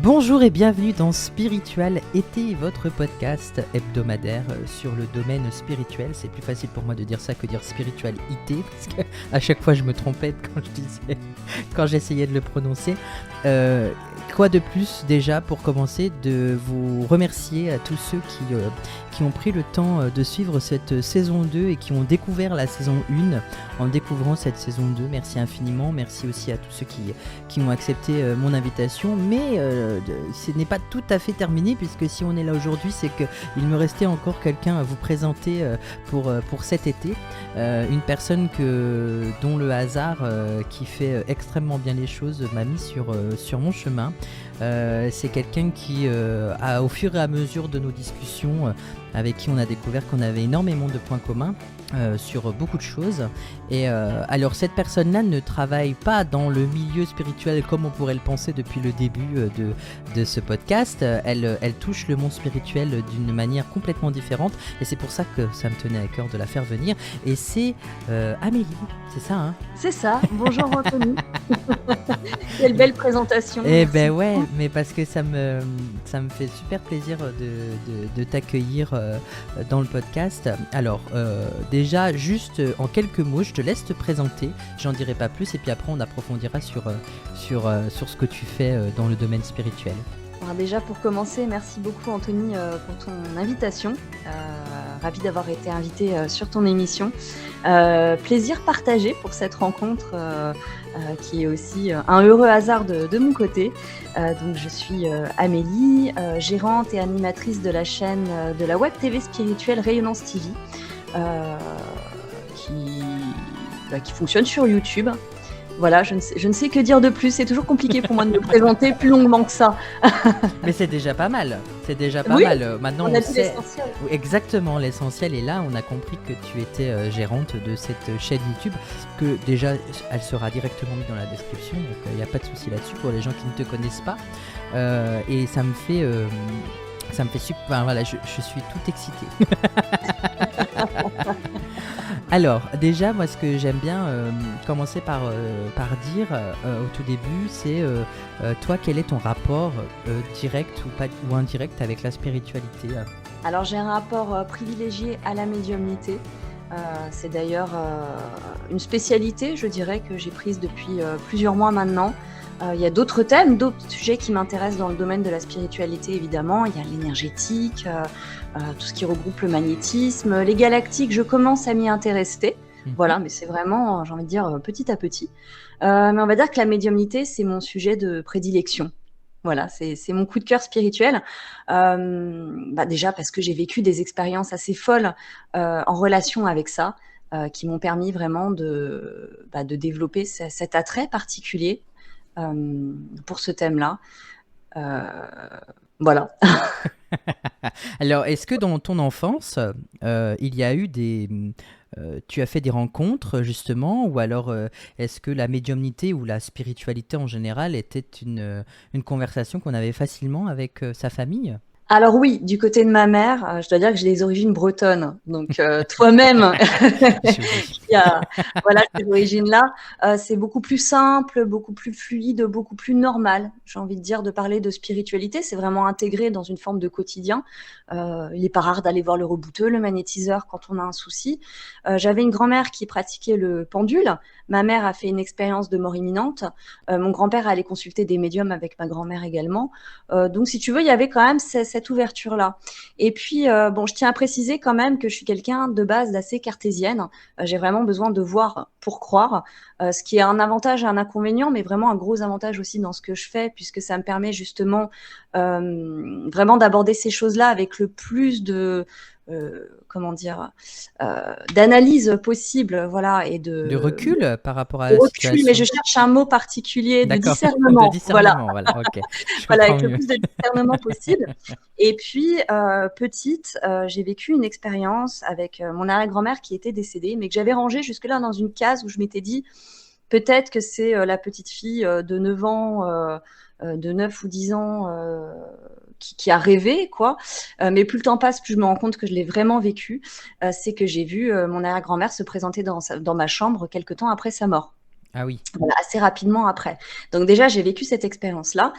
Bonjour et bienvenue dans Spiritual Été, votre podcast hebdomadaire sur le domaine spirituel. C'est plus facile pour moi de dire ça que dire Spiritual IT, parce qu'à chaque fois je me trompais quand j'essayais de le prononcer. Quoi de plus déjà pour commencer de vous remercier à tous ceux qui ont pris le temps de suivre cette saison 2 et qui ont découvert la saison 1 en découvrant cette saison 2. Merci infiniment, merci aussi à tous ceux qui ont accepté mon invitation, mais ce n'est pas tout à fait terminé, puisque si on est là aujourd'hui, c'est qu'il me restait encore quelqu'un à vous présenter pour cet été, une personne dont le hasard qui fait extrêmement bien les choses m'a mis sur mon chemin. C'est quelqu'un qui, au fur et à mesure de nos discussions, avec qui on a découvert qu'on avait énormément de points communs sur beaucoup de choses. Et alors cette personne-là ne travaille pas dans le milieu spirituel comme on pourrait le penser depuis le début de ce podcast. Elle touche le monde spirituel d'une manière complètement différente, et c'est pour ça que ça me tenait à cœur de la faire venir. Et c'est Amélie, c'est ça, hein? C'est ça, bonjour Anthony. Quelle belle présentation. Eh ben ouais, mais parce que ça me fait super plaisir de t'accueillir dans le podcast. Alors déjà, juste en quelques mots, je te laisse te présenter, j'en dirai pas plus, et puis après on approfondira sur ce que tu fais dans le domaine spirituel. Alors déjà, pour commencer, merci beaucoup Anthony pour ton invitation. Ravi d'avoir été invité sur ton émission. Plaisir partagé pour cette rencontre qui est aussi un heureux hasard de mon côté. Donc je suis Amélie, gérante et animatrice de la chaîne de la web TV spirituelle Rayonnance TV, qui fonctionne sur YouTube. Voilà, je ne sais que dire de plus. C'est toujours compliqué pour moi de me présenter plus longuement que ça. Mais c'est déjà pas mal. C'est déjà pas Oui, mal. Maintenant, on a dit sait l'essentiel. exactement l'essentiel. Et là, on a compris que tu étais gérante de cette chaîne YouTube. Que déjà, elle sera directement mise dans la description. Donc, il n'y a pas de souci là-dessus pour les gens qui ne te connaissent pas. Et ça me fait super. Enfin, voilà, je suis tout excitée. Alors, déjà, moi, ce que j'aime bien commencer par dire au tout début, c'est toi, quel est ton rapport direct ou indirect avec la spiritualité? Alors j'ai un rapport privilégié à la médiumnité. C'est d'ailleurs une spécialité, je dirais, que j'ai prise depuis plusieurs mois maintenant. Il y a d'autres thèmes, d'autres sujets qui m'intéressent dans le domaine de la spiritualité, évidemment. Il y a l'énergétique, tout ce qui regroupe le magnétisme, les galactiques, je commence à m'y intéresser. Voilà, mais c'est vraiment, j'ai envie de dire, petit à petit. Mais on va dire que la médiumnité, c'est mon sujet de prédilection. Voilà, c'est mon coup de cœur spirituel. Déjà parce que j'ai vécu des expériences assez folles en relation avec ça, qui m'ont permis vraiment de développer cet attrait particulier pour ce thème-là. Voilà. Alors, est-ce que dans ton enfance, il y a eu tu as fait des rencontres justement, ou alors est-ce que la médiumnité ou la spiritualité en général était une conversation qu'on avait facilement avec sa famille? Alors oui, du côté de ma mère, je dois dire que j'ai des origines bretonnes. Donc toi-même, il y a ces origines-là. C'est beaucoup plus simple, beaucoup plus fluide, beaucoup plus normal. J'ai envie de dire, de parler de spiritualité, c'est vraiment intégré dans une forme de quotidien. Il n'est pas rare d'aller voir le rebouteux, le magnétiseur quand on a un souci. J'avais une grand-mère qui pratiquait le pendule. Ma mère a fait une expérience de mort imminente. Mon grand-père allait consulter des médiums avec ma grand-mère également. Donc si tu veux, il y avait quand même cette ouverture-là. Et puis, je tiens à préciser quand même que je suis quelqu'un de base d'assez cartésienne. J'ai vraiment besoin de voir pour croire, ce qui est un avantage et un inconvénient, mais vraiment un gros avantage aussi dans ce que je fais, puisque ça me permet justement vraiment d'aborder ces choses-là avec le plus de d'analyse possible, voilà, et De recul par rapport à de la recul, situation? mais je cherche un mot particulier, de D'accord, discernement. de discernement, voilà, ok, je Voilà, comprends avec le mieux. plus de discernement possible. Et puis, petite, j'ai vécu une expérience avec mon arrière-grand-mère qui était décédée, mais que j'avais rangée jusque-là dans une case où je m'étais dit, peut-être que c'est la petite fille de 9 ans, de 9 ou 10 ans, qui a rêvé, quoi. Mais plus le temps passe, plus je me rends compte que je l'ai vraiment vécu. C'est que j'ai vu mon arrière-grand-mère se présenter dans ma chambre quelque temps après sa mort. Ah oui. Voilà, assez rapidement après. Donc déjà, j'ai vécu cette expérience-là.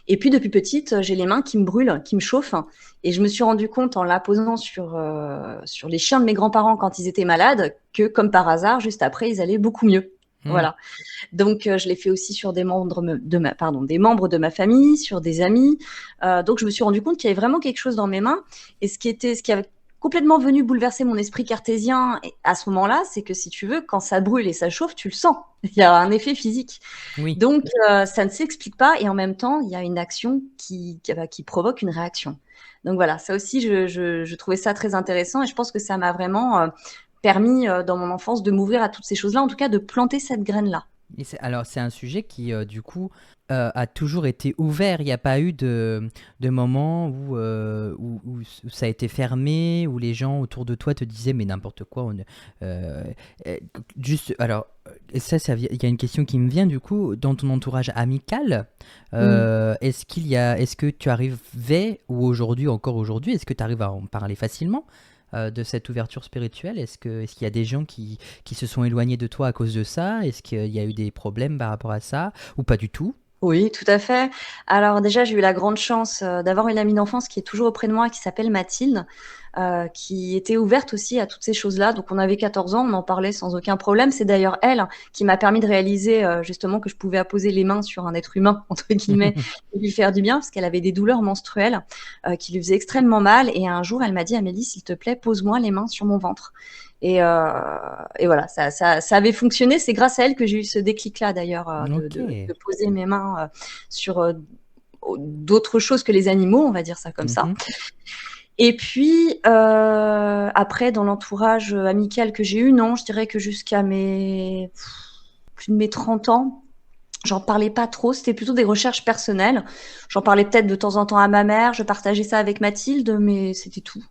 Et puis depuis petite, j'ai les mains qui me brûlent, qui me chauffent. Et je me suis rendu compte en la posant sur les chiens de mes grands-parents quand ils étaient malades que, comme par hasard, juste après, ils allaient beaucoup mieux. Mmh. Voilà. Donc je l'ai fait aussi sur des membres de ma famille, sur des amis. Donc je me suis rendu compte qu'il y avait vraiment quelque chose dans mes mains. Et ce qui avait complètement venu bouleverser mon esprit cartésien à ce moment-là, c'est que si tu veux, quand ça brûle et ça chauffe, tu le sens. Il y a un effet physique. Oui. Donc ça ne s'explique pas et en même temps, il y a une action qui provoque une réaction. Donc voilà, ça aussi, je trouvais ça très intéressant et je pense que ça m'a vraiment permis dans mon enfance de m'ouvrir à toutes ces choses-là, en tout cas de planter cette graine-là. Et alors, c'est un sujet qui, du coup, a toujours été ouvert. Il n'y a pas eu de moment où ça a été fermé, où les gens autour de toi te disaient mais n'importe quoi. Euh, euh, juste, alors, il y a une question qui me vient du coup, dans ton entourage amical, Mm. est-ce que tu arrivais, ou aujourd'hui, encore aujourd'hui, est-ce que tu arrives à en parler facilement de cette ouverture spirituelle? Est-ce qu'il y a des gens qui se sont éloignés de toi à cause de ça? Est-ce qu'il y a eu des problèmes par rapport à ça? Ou pas du tout? Oui, tout à fait. Alors déjà, j'ai eu la grande chance d'avoir une amie d'enfance qui est toujours auprès de moi, qui s'appelle Mathilde, qui était ouverte aussi à toutes ces choses-là. Donc on avait 14 ans, on en parlait sans aucun problème. C'est d'ailleurs elle qui m'a permis de réaliser justement que je pouvais apposer les mains sur un être humain, entre guillemets, et lui faire du bien, parce qu'elle avait des douleurs menstruelles qui lui faisaient extrêmement mal. Et un jour, elle m'a dit, Amélie, s'il te plaît, pose-moi les mains sur mon ventre. Et, euh, et voilà, ça avait fonctionné. C'est grâce à elle que j'ai eu ce déclic-là, d'ailleurs, Ok. de poser mes mains sur d'autres choses que les animaux, on va dire ça comme ça. Mhm. Et puis, après, dans l'entourage amical que j'ai eu, non, je dirais que jusqu'à plus de mes 30 ans, j'en parlais pas trop, c'était plutôt des recherches personnelles. J'en parlais peut-être de temps en temps à ma mère, je partageais ça avec Mathilde, mais c'était tout.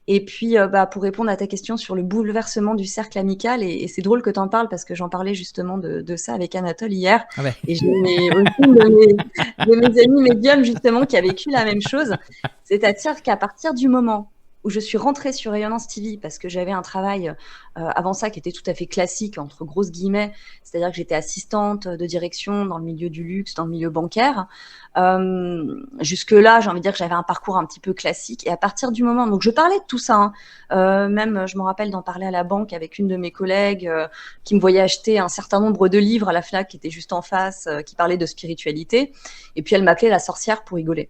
Et puis, pour répondre à ta question sur le bouleversement du cercle amical, et c'est drôle que tu en parles parce que j'en parlais justement de ça avec Anatole hier. Ah ouais. Et j'ai aussi une de mes amis médiums justement qui a vécu la même chose. C'est-à-dire qu'à partir du moment où je suis rentrée sur Rayonnance TV parce que j'avais un travail avant ça qui était tout à fait classique, entre grosses guillemets, c'est-à-dire que j'étais assistante de direction dans le milieu du luxe, dans le milieu bancaire. Jusque-là, j'ai envie de dire que j'avais un parcours un petit peu classique. Et à partir du moment, donc je parlais de tout ça, hein. Même je me rappelle d'en parler à la banque avec une de mes collègues qui me voyait acheter un certain nombre de livres à la Fnac qui était juste en face, qui parlaient de spiritualité. Et puis elle m'appelait la sorcière pour rigoler.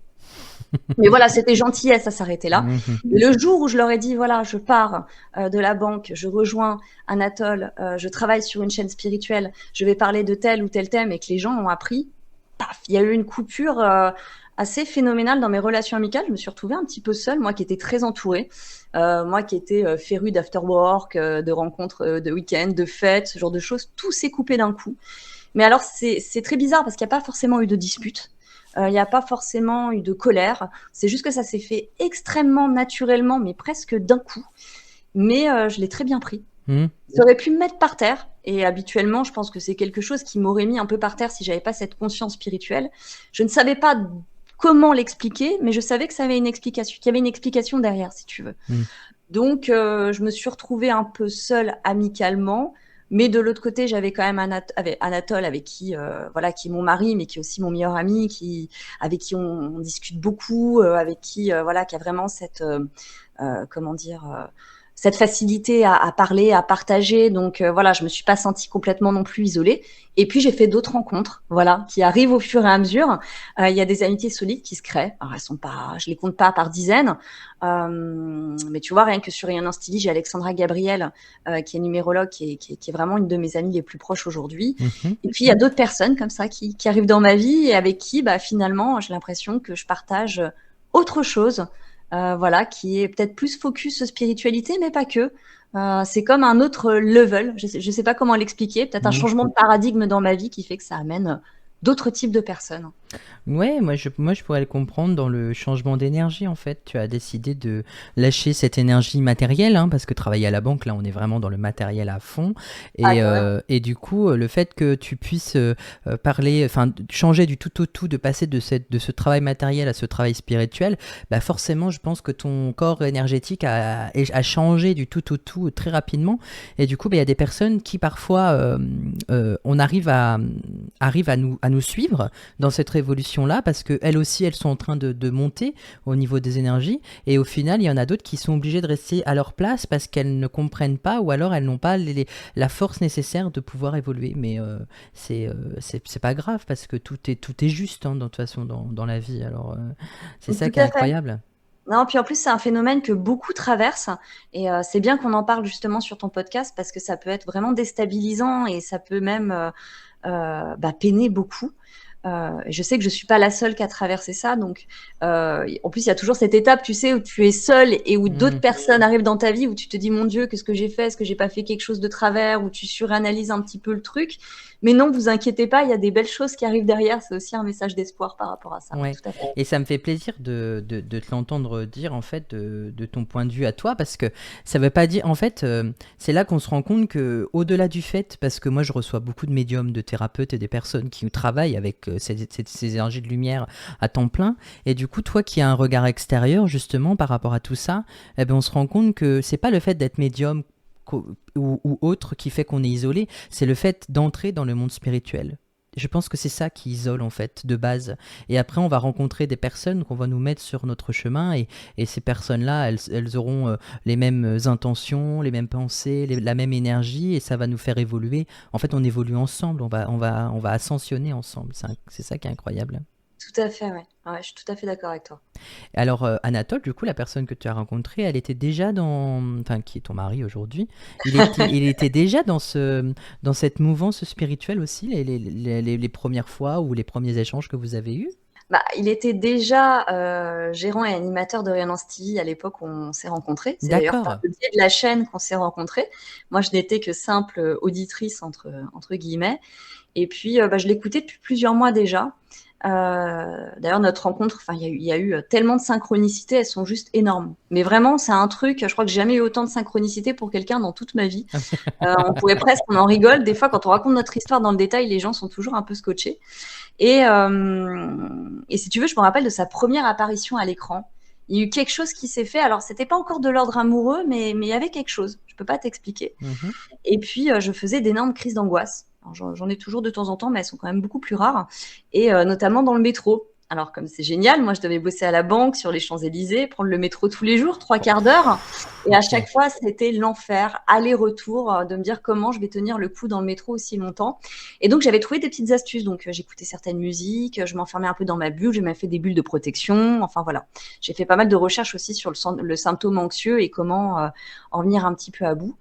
Mais voilà, c'était gentillesse, ça s'arrêtait là. Mhm. Et le jour où je leur ai dit, voilà, je pars de la banque, je rejoins Anatole, je travaille sur une chaîne spirituelle, je vais parler de tel ou tel thème et que les gens ont appris, paf, il y a eu une coupure assez phénoménale dans mes relations amicales. Je me suis retrouvée un petit peu seule, moi qui étais très entourée, moi qui étais férue d'afterwork, de rencontres de week-end, de fêtes, ce genre de choses. Tout s'est coupé d'un coup. Mais alors, c'est très bizarre parce qu'il n'y a pas forcément eu de dispute. Il n'y a pas forcément eu de colère. C'est juste que ça s'est fait extrêmement naturellement, mais presque d'un coup. Mais je l'ai très bien pris. Mhm. Ça aurait pu me mettre par terre. Et habituellement, je pense que c'est quelque chose qui m'aurait mis un peu par terre si j'avais pas cette conscience spirituelle. Je ne savais pas comment l'expliquer, mais je savais que ça avait une explication, qu'il y avait une explication derrière, si tu veux. Mhm. Donc, je me suis retrouvée un peu seule amicalement. Mais de l'autre côté, j'avais quand même Anatole avec qui, voilà, qui est mon mari, mais qui est aussi mon meilleur ami, avec qui on discute beaucoup, avec qui, voilà, qui a vraiment comment dire, cette facilité à parler, à partager. Donc voilà, je me suis pas sentie complètement non plus isolée. Et puis j'ai fait d'autres rencontres, voilà, qui arrivent au fur et à mesure. Il y a des amitiés solides qui se créent. Alors elles sont pas, je les compte pas par dizaines, mais tu vois, rien que sur Rayonnance TV, j'ai Alexandra Gabriel, qui est numérologue, qui est vraiment une de mes amies les plus proches aujourd'hui. Mhm. Et puis il y a d'autres personnes comme ça qui arrivent dans ma vie et avec qui, bah, finalement, j'ai l'impression que je partage autre chose. Voilà, qui est peut-être plus focus spiritualité, mais pas que. C'est comme un autre level. Je sais pas comment l'expliquer. Peut-être un Mhm. changement de paradigme dans ma vie qui fait que ça amène d'autres types de personnes. Ouais, moi je pourrais le comprendre dans le changement d'énergie en fait. Tu as décidé de lâcher cette énergie matérielle, hein, parce que travailler à la banque, là, on est vraiment dans le matériel à fond. Ah, Et du coup, le fait que tu puisses parler, enfin, changer du tout au tout, de passer de ce travail matériel à ce travail spirituel, bah forcément, je pense que ton corps énergétique a changé du tout au tout très rapidement. Et du coup, bah, il y a des personnes qui parfois, on arrive à nous suivre dans cette révolution-là, parce qu'elles aussi, elles sont en train de monter au niveau des énergies, et au final, il y en a d'autres qui sont obligées de rester à leur place parce qu'elles ne comprennent pas, ou alors elles n'ont pas la force nécessaire de pouvoir évoluer. Mais c'est pas grave, parce que tout est juste, hein, de toute façon, dans la vie. Alors, c'est ça tout qui est à fait. incroyable. Non, puis en plus, c'est un phénomène que beaucoup traversent et c'est bien qu'on en parle justement sur ton podcast parce que ça peut être vraiment déstabilisant et ça peut même peiner beaucoup. Je sais que je suis pas la seule qui a traversé ça, donc en plus il y a toujours cette étape, tu sais, où tu es seule et où d'autres Mhm. personnes arrivent dans ta vie, où tu te dis mon Dieu, qu'est-ce que j'ai fait, est-ce que j'ai pas fait quelque chose de travers, où tu suranalyses un petit peu le truc. Mais non, vous inquiétez pas, il y a des belles choses qui arrivent derrière. C'est aussi un message d'espoir par rapport à ça. Ouais, Ouais, tout à fait. et ça me fait plaisir de te l'entendre dire en fait de ton point de vue à toi, parce que ça veut pas dire en fait, c'est là qu'on se rend compte que au-delà du fait, parce que moi je reçois beaucoup de médiums, de thérapeutes et des personnes qui travaillent avec ces énergies de lumière à temps plein, et du coup toi qui as un regard extérieur justement par rapport à tout ça, eh ben on se rend compte que c'est pas le fait d'être médium ou autre qui fait qu'on est isolé, c'est le fait d'entrer dans le monde spirituel. Je pense que c'est ça qui isole en fait de base. Et après, on va rencontrer des personnes qu'on va nous mettre sur notre chemin, et ces personnes-là, elles auront les mêmes intentions, les mêmes pensées, la même énergie, et ça va nous faire évoluer. En fait, on évolue ensemble, on va ascensionner ensemble. C'est ça qui est incroyable. Tout à fait, ouais. Ouais, je suis tout à fait d'accord avec toi. Alors, Anatole, du coup, la personne que tu as rencontrée, elle était déjà enfin, qui est ton mari aujourd'hui, il était déjà dans cette mouvance spirituelle aussi, les premières fois ou les premiers échanges que vous avez eus? Bah, il était déjà gérant et animateur de Rayonnance TV à l'époque où on s'est rencontrés. C'est d'ailleurs par D'accord. le biais de la chaîne qu'on s'est rencontrés. Moi, je n'étais que simple auditrice, entre guillemets. Et puis, je l'écoutais depuis plusieurs mois déjà. D'ailleurs, notre rencontre, enfin, il y a eu tellement de synchronicités, elles sont juste énormes. Mais vraiment, c'est un truc, je crois que j'ai jamais eu autant de synchronicité pour quelqu'un dans toute ma vie. On pourrait presque, on en rigole. Des fois, quand on raconte notre histoire dans le détail, les gens sont toujours un peu scotchés. Et si tu veux, je me rappelle de sa première apparition à l'écran. Il y a eu quelque chose qui s'est fait. Alors, c'était pas encore de l'ordre amoureux, mais il y avait quelque chose. Je peux pas t'expliquer. Mhm. Et puis, je faisais d'énormes crises d'angoisse. J'en ai toujours de temps en temps, mais elles sont quand même beaucoup plus rares. Et notamment dans le métro. Alors, comme c'est génial, moi, je devais bosser à la banque sur les Champs-Élysées, prendre le métro tous les jours, 3/4 d'heure. Et à chaque Ok. fois, c'était l'enfer, aller-retour, de me dire comment je vais tenir le coup dans le métro aussi longtemps. Et donc, j'avais trouvé des petites astuces. Donc, j'écoutais certaines musiques, je m'enfermais un peu dans ma bulle, j'ai même fait des bulles de protection. Enfin, voilà. J'ai fait pas mal de recherches aussi sur le symptôme anxieux et comment en venir un petit peu à bout.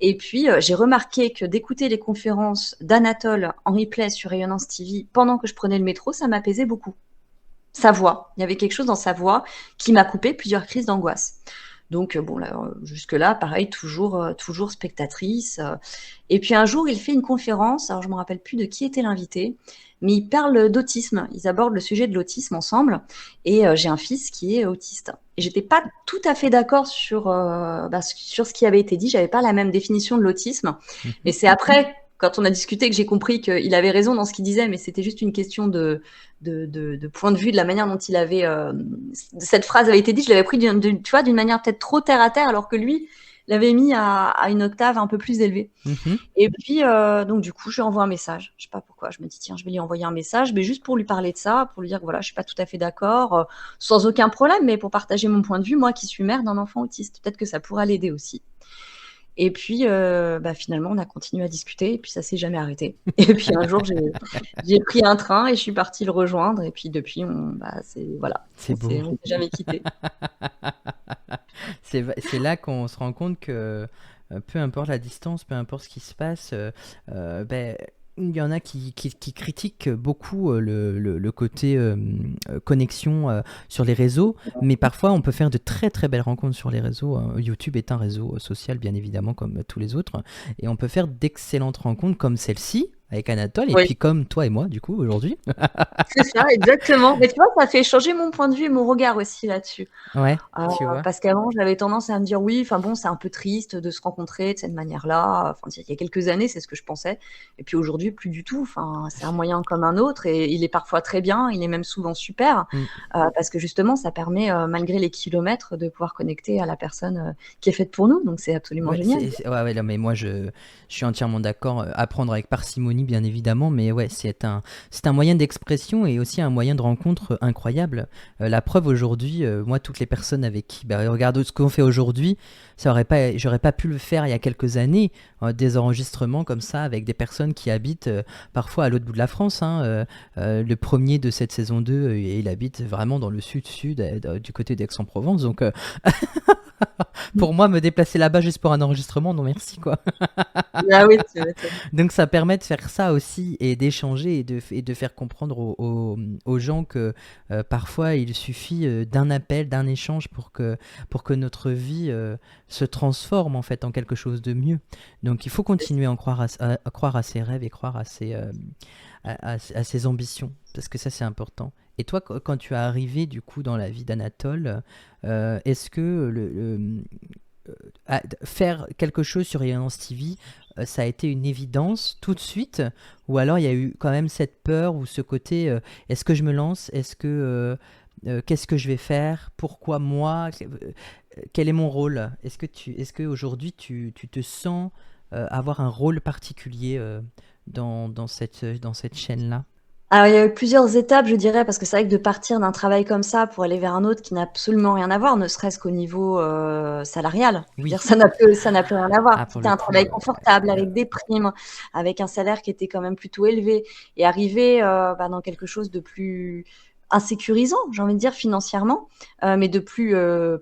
Et puis, j'ai remarqué que d'écouter les conférences d'Anatole en replay sur Rayonnance TV pendant que je prenais le métro, ça m'apaisait beaucoup. Sa voix, il y avait quelque chose dans sa voix qui m'a coupé plusieurs crises d'angoisse. Donc, bon, là, jusque-là, pareil, toujours spectatrice. Et puis un jour, il fait une conférence, alors je ne me rappelle plus de qui était l'invité, mais il parle d'autisme. Ils abordent le sujet de l'autisme ensemble. Et j'ai un fils qui est autiste. Et j'étais pas tout à fait d'accord sur ce qui avait été dit. J'avais pas la même définition de l'autisme. Mhm. Et c'est après, quand on a discuté, que j'ai compris qu'il avait raison dans ce qu'il disait, mais c'était juste une question de point de vue, de la manière dont il avait cette phrase avait été dite. Je l'avais pris tu vois, d'une manière peut-être trop terre à terre, alors que lui l'avait mis à une octave un peu plus élevée. Mhm. Et puis, donc du coup, je lui envoie un message. Je sais pas pourquoi. Je me dis, tiens, je vais lui envoyer un message, mais juste pour lui parler de ça, pour lui dire que voilà, je suis pas tout à fait d'accord, sans aucun problème, mais pour partager mon point de vue, moi qui suis mère d'un enfant autiste. Peut-être que ça pourra l'aider aussi. Et puis, finalement, on a continué à discuter, et puis ça s'est jamais arrêté. Et puis un jour, j'ai pris un train et je suis partie le rejoindre. Et puis depuis, voilà, C'est beau. on s'est jamais quitté. C'est là qu'on se rend compte que peu importe la distance, peu importe ce qui se passe, ben, il y en a qui critiquent beaucoup le côté connexion sur les réseaux, mais parfois on peut faire de très très belles rencontres sur les réseaux. YouTube est un réseau social, bien évidemment, comme tous les autres, et on peut faire d'excellentes rencontres comme celle-ci. avec Anatole, et Oui. puis comme toi et moi, du coup, aujourd'hui. C'est ça, exactement. Mais tu vois, ça fait changer mon point de vue et mon regard aussi là-dessus. Ouais, tu vois. Parce qu'avant, j'avais tendance à me dire oui, enfin bon, c'est un peu triste de se rencontrer de cette manière-là. Enfin, il y a quelques années, c'est ce que je pensais. Et puis aujourd'hui, plus du tout. Enfin, c'est un moyen comme un autre et il est parfois très bien, il est même souvent super, Mm. parce que justement, ça permet, malgré les kilomètres, de pouvoir connecter à la personne qui est faite pour nous. Donc c'est absolument Ouais, génial. ouais, non, mais moi je suis entièrement d'accord. Apprendre avec parcimonie, bien évidemment, mais ouais, c'est un moyen d'expression et aussi un moyen de rencontre incroyable. La preuve aujourd'hui, moi, toutes les personnes avec qui, bah, regarde ce qu'on fait aujourd'hui, j'aurais pas pu le faire il y a quelques années. Des enregistrements comme ça avec des personnes qui habitent parfois à l'autre bout de la France. Hein. Le premier de cette saison 2, il habite vraiment dans le sud-sud, du côté d'Aix-en-Provence. Donc, pour moi, me déplacer là-bas juste pour un enregistrement, non merci quoi. Ah oui, tu m'étonnes. Donc ça permet de faire ça aussi et d'échanger et de faire comprendre aux gens que parfois il suffit d'un appel, d'un échange pour que notre vie se transforme en fait en quelque chose de mieux. Donc il faut continuer à croire à ses rêves et croire à à ses ambitions, parce que ça c'est important. Et toi, quand tu es arrivé du coup dans la vie d'Anatole, est-ce que faire quelque chose sur Rayonance TV, ça a été une évidence tout de suite, ou alors il y a eu quand même cette peur ou ce côté, est-ce que je me lance, qu'est-ce que je vais faire, pourquoi moi, quel est mon rôle, est-ce que aujourd'hui tu te sens avoir un rôle particulier dans cette chaîne-là? Alors, il y a eu plusieurs étapes, je dirais, parce que c'est vrai que de partir d'un travail comme ça pour aller vers un autre qui n'a absolument rien à voir, ne serait-ce qu'au niveau salarial. Je veux Oui. dire, ça n'a plus rien à voir. Ah, pour C'était le un coup, travail confortable, avec des primes, avec un salaire qui était quand même plutôt élevé, et arriver dans quelque chose de plus insécurisant, j'ai envie de dire, financièrement, mais de plus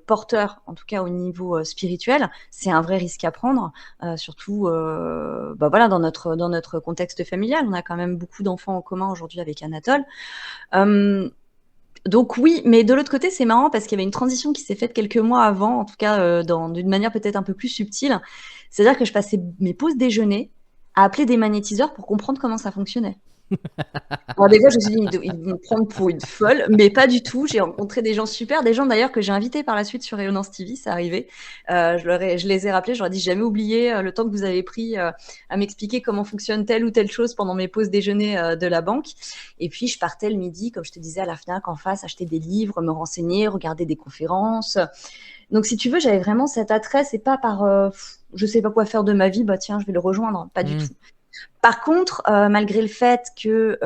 porteur, en tout cas au niveau spirituel, c'est un vrai risque à prendre, surtout voilà, dans notre contexte familial. On a quand même beaucoup d'enfants en commun aujourd'hui avec Anatole. Donc oui, mais de l'autre côté, c'est marrant parce qu'il y avait une transition qui s'est faite quelques mois avant, en tout cas d'une manière peut-être un peu plus subtile. C'est-à-dire que je passais mes pauses déjeuner à appeler des magnétiseurs pour comprendre comment ça fonctionnait. Alors des fois, je me suis dit, ils vont me prendre pour une folle, mais pas du tout. J'ai rencontré des gens super, des gens d'ailleurs que j'ai invités par la suite sur Rayonance TV, c'est arrivé. Je les ai rappelés, je leur ai dit, j'ai jamais oublié le temps que vous avez pris à m'expliquer comment fonctionne telle ou telle chose pendant mes pauses déjeuner de la banque. Et puis, je partais le midi, comme je te disais, à la FNAC en face, acheter des livres, me renseigner, regarder des conférences. Donc, si tu veux, j'avais vraiment cet attrait. C'est pas par je sais pas quoi faire de ma vie, bah tiens, je vais le rejoindre. Pas du tout. Par contre, malgré le fait que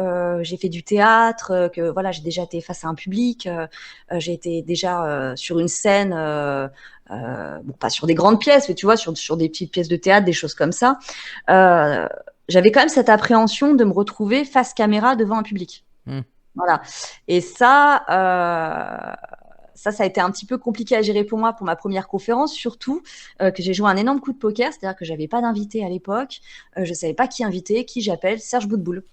j'ai fait du théâtre, que voilà, j'ai déjà été face à un public, j'ai été déjà sur une scène, bon, pas sur des grandes pièces, mais tu vois, sur des petites pièces de théâtre, des choses comme ça. J'avais quand même cette appréhension de me retrouver face caméra devant un public. Voilà. Et ça a été un petit peu compliqué à gérer pour moi pour ma première conférence, surtout que j'ai joué un énorme coup de poker, c'est-à-dire que j'avais pas d'invité à l'époque, je savais pas qui inviter, qui j'appelle, Serge Boutboul.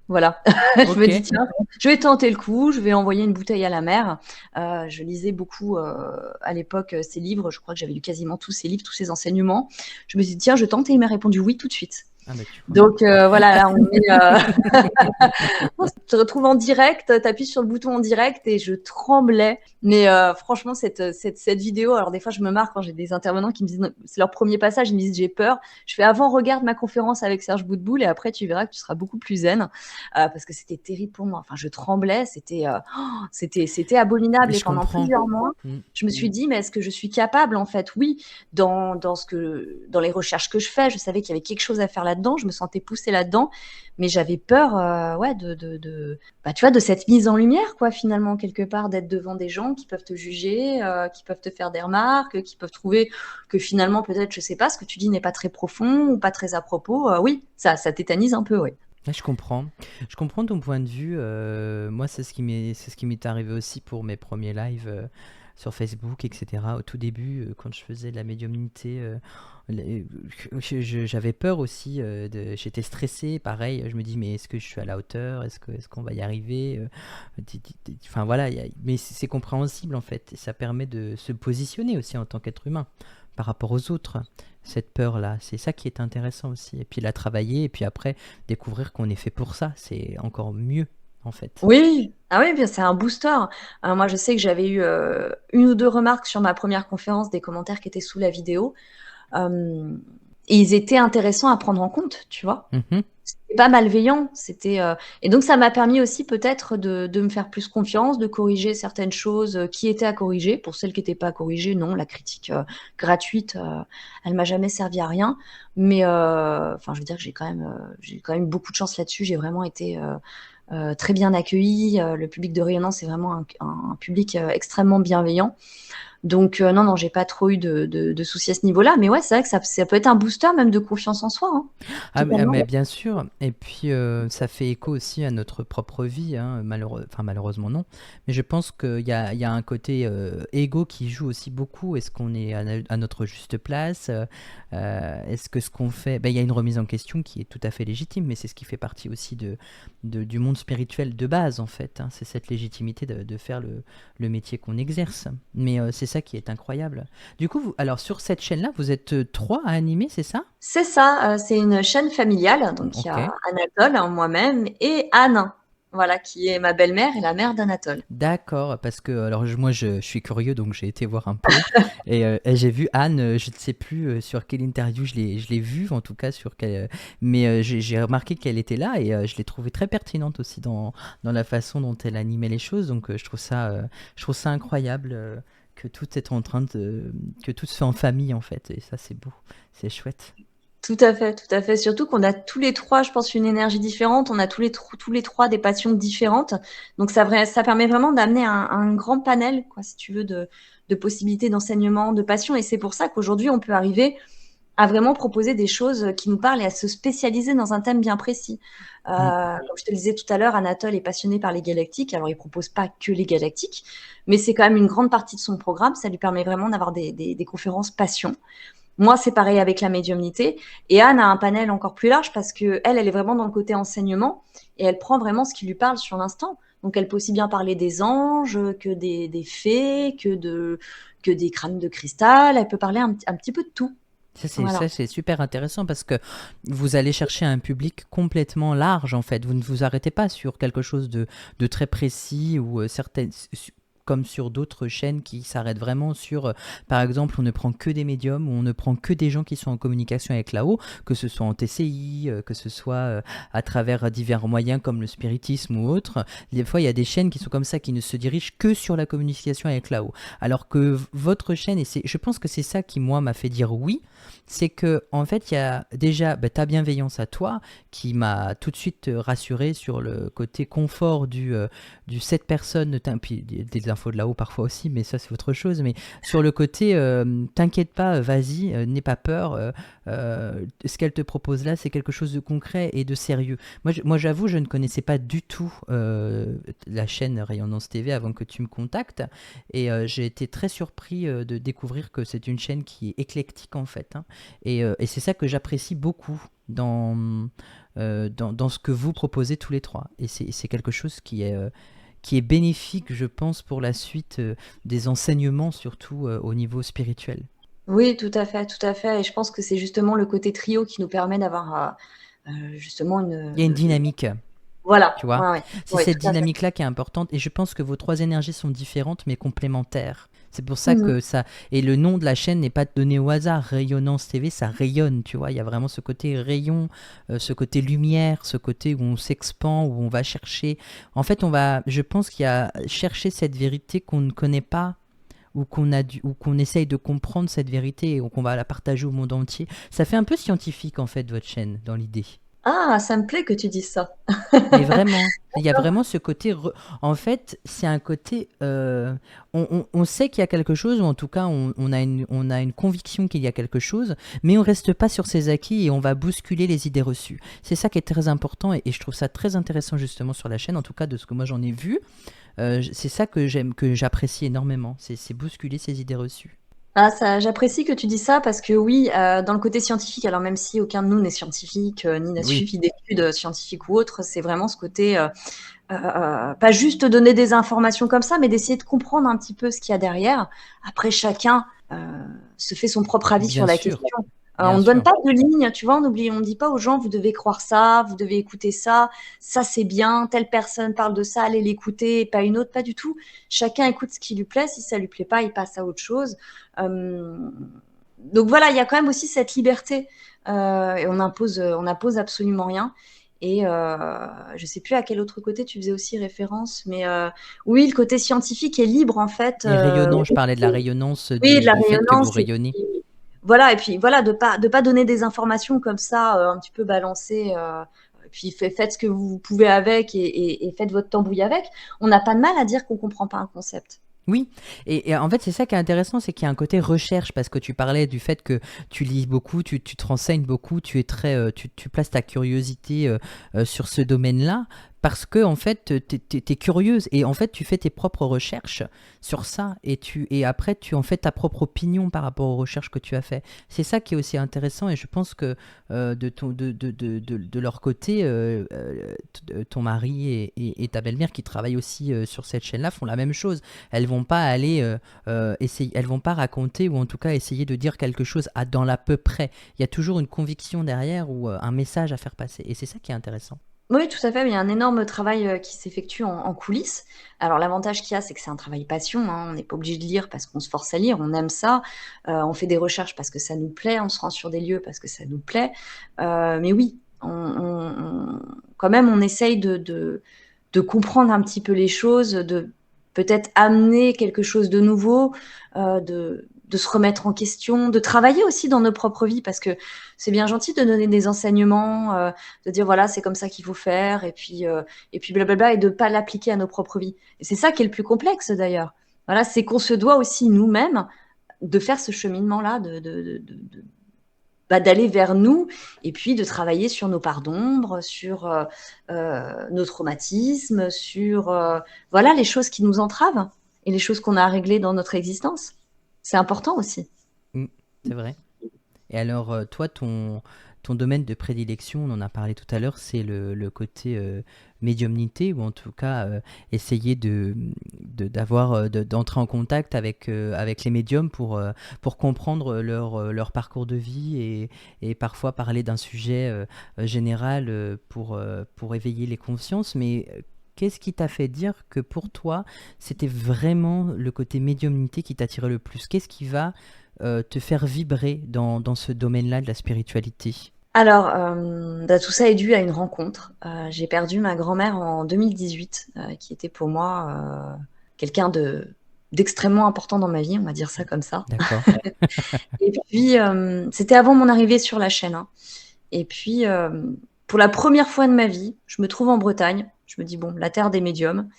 Voilà. Je me dis, tiens, je vais tenter le coup, je vais envoyer une bouteille à la mer. Je lisais beaucoup à l'époque ses livres, je crois que j'avais lu quasiment tous ses livres, tous ses enseignements. Je me suis dit, tiens, je tente et il m'a répondu oui tout de suite. Ah bah, donc voilà, là on se retrouve en direct, t'appuies sur le bouton en direct et je tremblais. Mais franchement, cette vidéo, alors des fois je me marre quand j'ai des intervenants qui me disent, c'est leur premier passage, ils me disent j'ai peur. Je fais avant, regarde ma conférence avec Serge Boutboul et après tu verras que tu seras beaucoup plus zen. Parce que c'était terrible pour moi. Enfin, je tremblais, c'était abominable. Et pendant plusieurs mois, je me suis dit, mais est-ce que je suis capable en fait? Oui, dans les recherches que je fais, je savais qu'il y avait quelque chose à faire là-dedans, je me sentais poussée là-dedans, mais j'avais peur tu vois, de cette mise en lumière, quoi, finalement, quelque part, d'être devant des gens qui peuvent te juger, qui peuvent te faire des remarques, qui peuvent trouver que finalement, peut-être, je sais pas, ce que tu dis n'est pas très profond ou pas très à propos. Oui, ça tétanise un peu, oui. Je comprends ton point de vue. Moi, c'est ce qui m'est arrivé aussi pour mes premiers lives sur Facebook, etc. Au tout début, quand je faisais de la médiumnité, j'avais peur aussi. J'étais stressé, pareil. Je me dis, mais est-ce que je suis à la hauteur? Est-ce qu'on va y arriver? Enfin voilà, mais c'est compréhensible en fait. Et ça permet de se positionner aussi en tant qu'être humain. par rapport aux autres, cette peur-là. C'est ça qui est intéressant aussi. Et puis la travailler, et puis après découvrir qu'on est fait pour ça. C'est encore mieux, en fait. Oui, ah oui, bien, c'est un booster. Moi, je sais que j'avais eu 1 ou 2 remarques sur ma première conférence, des commentaires qui étaient sous la vidéo. Et ils étaient intéressants à prendre en compte, tu vois. Mhm. C'était pas malveillant, et donc ça m'a permis aussi peut-être de me faire plus confiance, de corriger certaines choses qui étaient à corriger. Pour celles qui n'étaient pas à corriger, non, la critique gratuite, elle m'a jamais servi à rien. Mais enfin, je veux dire que j'ai quand même beaucoup de chance là-dessus. J'ai vraiment été très bien accueillie. Le public de Rayonnance est vraiment un public extrêmement bienveillant. Donc non, j'ai pas trop eu de soucis à ce niveau-là. Mais ouais, c'est vrai que ça peut être un booster même de confiance en soi, hein. Totalement. Mais bien sûr, et puis ça fait écho aussi à notre propre vie, hein, malheureusement non, mais je pense qu'il y a un côté égo qui joue aussi beaucoup. Est-ce qu'on est à notre juste place? Est-ce que ce qu'on fait... il y a une remise en question qui est tout à fait légitime, mais c'est ce qui fait partie aussi du monde spirituel de base, en fait, hein. C'est cette légitimité de faire le métier qu'on exerce. Mais c'est ça qui est incroyable. Du coup, alors sur cette chaîne-là, vous êtes 3 à animer, c'est ça? C'est ça, c'est une chaîne familiale. Donc il y Ok. a Anatole, hein, moi-même, et Anne, voilà, qui est ma belle-mère et la mère d'Anatole. D'accord, parce que alors moi je suis curieux, donc j'ai été voir un peu et j'ai vu Anne, je ne sais plus sur quelle interview je l'ai vue, en tout cas mais j'ai remarqué qu'elle était là et je l'ai trouvée très pertinente aussi dans la façon dont elle animait les choses, donc je trouve ça incroyable que tout est en train que tout se fait en famille en fait, et ça c'est beau, c'est chouette. Tout à fait, tout à fait. Surtout qu'on a tous les 3, je pense, une énergie différente. On a tous les 3 des passions différentes. Donc ça permet vraiment d'amener un grand panel, quoi, si tu veux, de possibilités d'enseignement, de passion. Et c'est pour ça qu'aujourd'hui, on peut arriver à vraiment proposer des choses qui nous parlent et à se spécialiser dans un thème bien précis. Mm. Comme je te le disais tout à l'heure, Anatole est passionné par les galactiques. Alors, il propose pas que les galactiques, mais c'est quand même une grande partie de son programme. Ça lui permet vraiment d'avoir des conférences passion. Moi, c'est pareil avec la médiumnité. Et Anne a un panel encore plus large parce que elle est vraiment dans le côté enseignement et elle prend vraiment ce qui lui parle sur l'instant. Donc, elle peut aussi bien parler des anges que des fées, que des crânes de cristal. Elle peut parler un petit peu de tout. Voilà. Ça, c'est super intéressant parce que vous allez chercher un public complètement large en fait. Vous ne vous arrêtez pas sur quelque chose de très précis ou comme sur d'autres chaînes qui s'arrêtent vraiment sur, par exemple, on ne prend que des médiums ou on ne prend que des gens qui sont en communication avec là-haut, que ce soit en TCI, que ce soit à travers divers moyens comme le spiritisme ou autre. Des fois, il y a des chaînes qui sont comme ça, qui ne se dirigent que sur la communication avec là-haut. Alors que votre chaîne, je pense que c'est ça qui, moi, m'a fait dire oui, c'est que en fait, il y a déjà ta bienveillance à toi qui m'a tout de suite rassuré sur le côté confort du 7 personnes, puis des infos de là-haut parfois aussi, mais ça c'est autre chose, mais sur le côté t'inquiète pas, vas-y, n'aie pas peur, ce qu'elle te propose là c'est quelque chose de concret et de sérieux. Moi j'avoue, je ne connaissais pas du tout la chaîne Rayonnance TV avant que tu me contactes, et j'ai été très surpris de découvrir que c'est une chaîne qui est éclectique en fait, hein. Et c'est ça que j'apprécie beaucoup dans ce que vous proposez tous les 3, et c'est quelque chose qui est bénéfique, je pense, pour la suite des enseignements, surtout au niveau spirituel. Oui, tout à fait, tout à fait. Et je pense que c'est justement le côté trio qui nous permet d'avoir justement Il y a une dynamique, Voilà, tu vois. ouais, ouais, C'est ouais, cette tout à fait. dynamique-là qui est importante, et je pense que vos 3 énergies sont différentes mais complémentaires. C'est pour ça Mhm. que ça... Et le nom de la chaîne n'est pas donné au hasard. Rayonnance TV, ça rayonne, tu vois. Il y a vraiment ce côté rayon, ce côté lumière, ce côté où on s'expand, où on va chercher... En fait, je pense qu'il y a chercher cette vérité qu'on ne connaît pas, ou qu'on essaye de comprendre cette vérité et qu'on va la partager au monde entier. Ça fait un peu scientifique, en fait, votre chaîne, dans l'idée. Ah, ça me plaît que tu dises ça. Mais vraiment, il y a vraiment ce côté... En fait, c'est un côté... on sait qu'il y a quelque chose, ou en tout cas, on a une conviction qu'il y a quelque chose, mais on reste pas sur ses acquis et on va bousculer les idées reçues. C'est ça qui est très important, et je trouve ça très intéressant justement sur la chaîne, en tout cas de ce que moi j'en ai vu. C'est ça que j'apprécie énormément, c'est bousculer ces idées reçues. Ah, j'apprécie que tu dis ça parce que oui, dans le côté scientifique, alors même si aucun de nous n'est scientifique, ni n'a Oui. suivi d'études scientifiques ou autres, c'est vraiment ce côté Pas juste donner des informations comme ça, mais d'essayer de comprendre un petit peu ce qu'il y a derrière. Après, chacun se fait son propre avis sur Bien la sûr, question. bien On ne donne sûr. pas de ligne, tu vois, on ne dit pas aux gens, vous devez croire ça, vous devez écouter ça c'est bien, telle personne parle de ça, allez l'écouter, et pas une autre, pas du tout. Chacun écoute ce qui lui plaît, si ça lui plaît pas, il passe à autre chose. Donc voilà, il y a quand même aussi cette liberté, et on impose absolument rien. Et je sais plus à quel autre côté tu faisais aussi référence, mais oui, le côté scientifique est libre en fait. Et rayonnant, je parlais de la rayonnance Oui, de la du fait que vous rayonnance. rayonnez. Voilà, et puis voilà, de pas donner des informations comme ça, un petit peu balancées. Et puis faites ce que vous pouvez avec et faites votre tambouille avec. On n'a pas de mal à dire qu'on comprend pas un concept. Oui, et en fait, c'est ça qui est intéressant, c'est qu'il y a un côté recherche, parce que tu parlais du fait que tu lis beaucoup, tu te renseignes beaucoup, tu es très, tu places ta curiosité sur ce domaine-là, parce que en fait, t'es curieuse, et en fait, tu fais tes propres recherches sur ça, et après, tu en fais ta propre opinion par rapport aux recherches que tu as fait. C'est ça qui est aussi intéressant, et je pense que de leur côté, ton mari et ta belle-mère qui travaillent aussi sur cette chaîne-là font la même chose. Elles vont pas aller essayer, elles vont pas raconter ou en tout cas essayer de dire quelque chose dans l'à peu près. Il y a toujours une conviction derrière ou un message à faire passer, et c'est ça qui est intéressant. Oui, tout à fait. Il y a un énorme travail qui s'effectue en coulisses. Alors, l'avantage qu'il y a, c'est que c'est un travail passion, hein. On n'est pas obligé de lire parce qu'on se force à lire, on aime ça. On fait des recherches parce que ça nous plaît, on se rend sur des lieux parce que ça nous plaît. Mais oui, quand même, on essaye de comprendre un petit peu les choses, de peut-être amener quelque chose de nouveau, de se remettre en question, de travailler aussi dans nos propres vies, parce que c'est bien gentil de donner des enseignements, de dire voilà, c'est comme ça qu'il faut faire, et puis blablabla, et de pas l'appliquer à nos propres vies. Et c'est ça qui est le plus complexe d'ailleurs. Voilà, c'est qu'on se doit aussi nous-mêmes de faire ce cheminement-là, d'aller vers nous, et puis de travailler sur nos parts d'ombre, sur nos traumatismes, sur voilà les choses qui nous entravent et les choses qu'on a à régler dans notre existence. C'est important aussi. Mm, c'est vrai. Et alors, toi, ton domaine de prédilection, on en a parlé tout à l'heure, c'est le côté médiumnité, ou en tout cas essayer d'entrer en contact avec les médiums pour comprendre leur parcours de vie, et parfois parler d'un sujet général pour éveiller les consciences. Mais qu'est-ce qui t'a fait dire que pour toi, c'était vraiment le côté médiumnité qui t'attirait le plus? Qu'est-ce qui va te faire vibrer dans ce domaine-là de la spiritualité? Alors, tout ça est dû à une rencontre. J'ai perdu ma grand-mère en 2018, qui était pour moi quelqu'un d'extrêmement important dans ma vie, on va dire ça comme ça. D'accord. Et puis, c'était avant mon arrivée sur la chaîne, hein. Et puis, pour la première fois de ma vie, je me trouve en Bretagne. Je me dis, bon, la terre des médiums.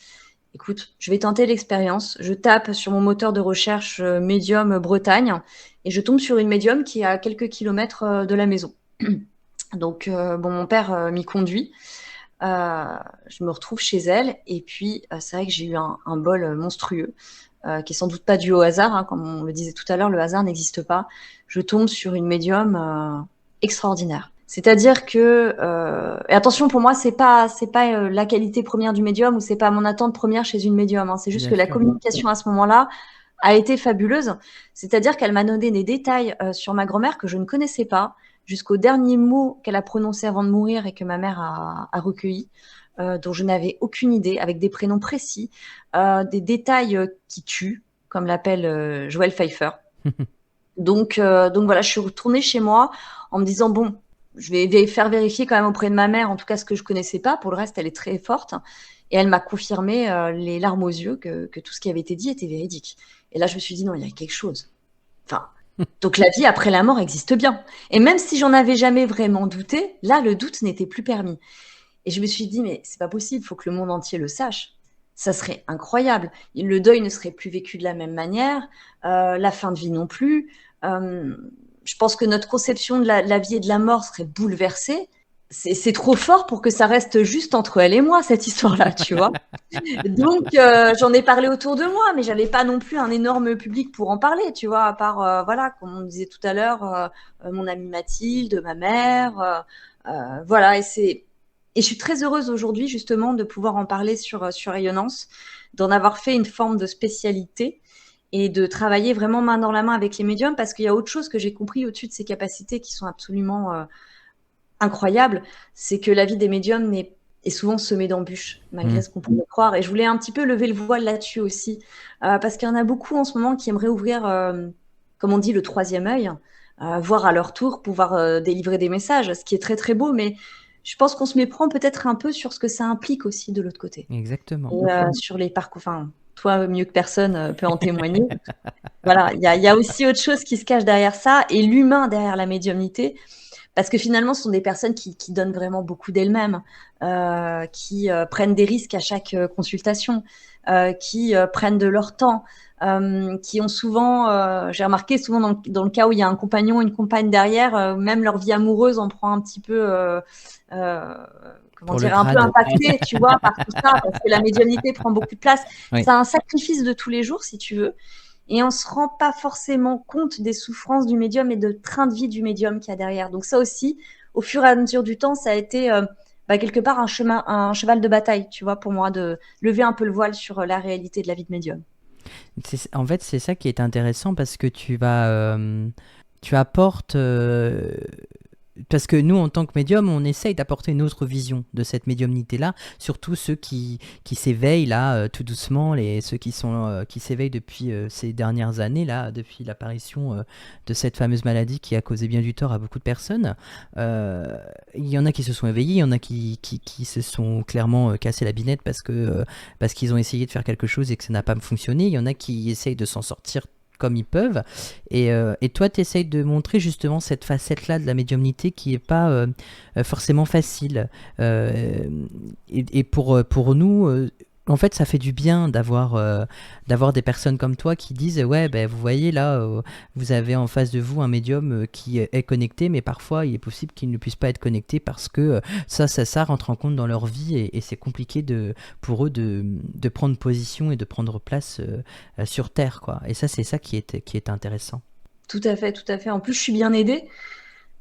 Écoute, je vais tenter l'expérience. Je tape sur mon moteur de recherche médium Bretagne et je tombe sur une médium qui est à quelques kilomètres de la maison. Donc, bon, mon père m'y conduit. Je me retrouve chez elle et puis c'est vrai que j'ai eu un bol monstrueux qui est sans doute pas dû au hasard, hein, comme on le disait tout à l'heure, le hasard n'existe pas. Je tombe sur une médium extraordinaire. C'est-à-dire que, et attention, pour moi, c'est pas la qualité première du médium, ou c'est pas mon attente première chez une médium, hein. C'est juste Bien que la sûr. communication à ce moment-là a été fabuleuse. C'est-à-dire qu'elle m'a donné des détails sur ma grand-mère que je ne connaissais pas, jusqu'au dernier mot qu'elle a prononcé avant de mourir et que ma mère a recueilli, dont je n'avais aucune idée, avec des prénoms précis, des détails qui tuent, comme l'appelle Joël Pfeiffer. Donc voilà, je suis retournée chez moi en me disant bon, je vais faire vérifier quand même auprès de ma mère, en tout cas ce que je connaissais pas. Pour le reste, elle est très forte, et elle m'a confirmé les larmes aux yeux que tout ce qui avait été dit était véridique. Et là, je me suis dit non, il y a quelque chose. Enfin, donc la vie après la mort existe bien. Et même si j'en avais jamais vraiment douté, là, le doute n'était plus permis. Et je me suis dit mais c'est pas possible, il faut que le monde entier le sache. Ça serait incroyable. Le deuil ne serait plus vécu de la même manière, la fin de vie non plus. Je pense que notre conception de la vie et de la mort serait bouleversée. C'est trop fort pour que ça reste juste entre elle et moi, cette histoire-là, tu vois. Donc, j'en ai parlé autour de moi, mais j'avais pas non plus un énorme public pour en parler, tu vois, à part, voilà, comme on disait tout à l'heure, mon amie Mathilde, ma mère, voilà, et Et je suis très heureuse aujourd'hui justement de pouvoir en parler sur Rayonnance, d'en avoir fait une forme de spécialité et de travailler vraiment main dans la main avec les médiums, parce qu'il y a autre chose que j'ai compris au-dessus de ces capacités qui sont absolument incroyables, c'est que la vie des médiums est souvent semée d'embûches, malgré ce qu'on pourrait croire. Et je voulais un petit peu lever le voile là-dessus aussi, parce qu'il y en a beaucoup en ce moment qui aimeraient ouvrir, comme on dit, le troisième œil, voir à leur tour pouvoir délivrer des messages, ce qui est très très beau, mais je pense qu'on se méprend peut-être un peu sur ce que ça implique aussi de l'autre côté. Exactement. Et sur les parcours, enfin, toi mieux que personne peut en témoigner. Voilà, il y a aussi autre chose qui se cache derrière ça, et l'humain derrière la médiumnité, parce que finalement, ce sont des personnes qui donnent vraiment beaucoup d'elles-mêmes, qui prennent des risques à chaque consultation, qui prennent de leur temps, qui ont souvent, j'ai remarqué souvent dans le cas où il y a un compagnon, une compagne derrière, même leur vie amoureuse en prend un petit peu, comment Pour le dire, un peu grade. impactée, tu vois, par tout ça, parce que la médiumnité prend beaucoup de place. Oui. C'est un sacrifice de tous les jours, si tu veux. Et on se rend pas forcément compte des souffrances du médium et de train de vie du médium qu'il y a derrière. Donc ça aussi, au fur et à mesure du temps, ça a été quelque part un cheval de bataille, tu vois, pour moi, de lever un peu le voile sur la réalité de la vie de médium. En fait, c'est ça qui est intéressant parce que tu apportes. Parce que nous, en tant que médium, on essaye d'apporter une autre vision de cette médiumnité-là, surtout ceux qui s'éveillent là, tout doucement, ceux qui s'éveillent depuis ces dernières années, là, depuis l'apparition de cette fameuse maladie qui a causé bien du tort à beaucoup de personnes. Il y en a qui se sont éveillés, il y en a qui se sont clairement cassé la binette parce qu'ils ont essayé de faire quelque chose et que ça n'a pas fonctionné. Il y en a qui essayent de s'en sortir comme ils peuvent. Et toi, tu essayes de montrer justement cette facette-là de la médiumnité qui n'est pas forcément facile. Et pour nous, en fait, ça fait du bien d'avoir des personnes comme toi qui disent ouais, ben, vous voyez là, vous avez en face de vous un médium qui est connecté, mais parfois il est possible qu'il ne puisse pas être connecté parce que ça rentre en compte dans leur vie et c'est compliqué pour eux de prendre position et de prendre place sur Terre, quoi. Et ça, c'est ça qui est intéressant. Tout à fait, tout à fait. En plus, je suis bien aidée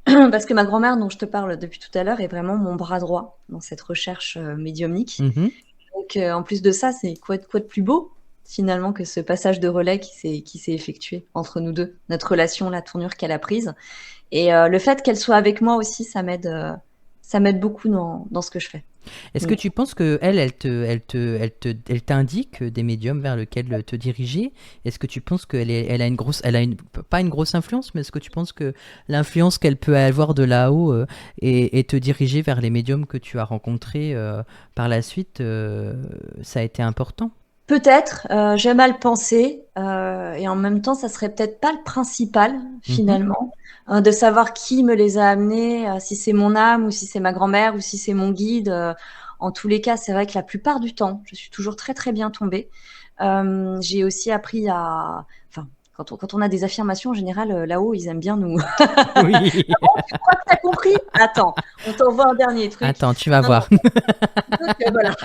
parce que ma grand-mère, dont je te parle depuis tout à l'heure, est vraiment mon bras droit dans cette recherche médiumnique. Donc, en plus de ça, c'est quoi de plus beau, finalement, que ce passage de relais qui s'est effectué entre nous deux, notre relation, la tournure qu'elle a prise. Et le fait qu'elle soit avec moi aussi, ça m'aide beaucoup dans ce que je fais. Est-ce que tu penses que elle t'indique des médiums vers lesquels te diriger? Est-ce que tu penses qu'elle a pas une grosse influence, mais est-ce que tu penses que l'influence qu'elle peut avoir de là-haut et te diriger vers les médiums que tu as rencontrés par la suite, ça a été important? Peut-être, j'aime à le penser, et en même temps, ça serait peut-être pas le principal, finalement, de savoir qui me les a amenés, si c'est mon âme ou si c'est ma grand-mère ou si c'est mon guide. En tous les cas, c'est vrai que la plupart du temps, je suis toujours très, très bien tombée. J'ai aussi appris enfin, quand on a des affirmations, en général, là-haut, ils aiment bien nous. Oui. Ah bon, tu crois que t'as compris? Attends, on t'envoie un dernier truc. Attends, tu vas voir. Donc, voilà.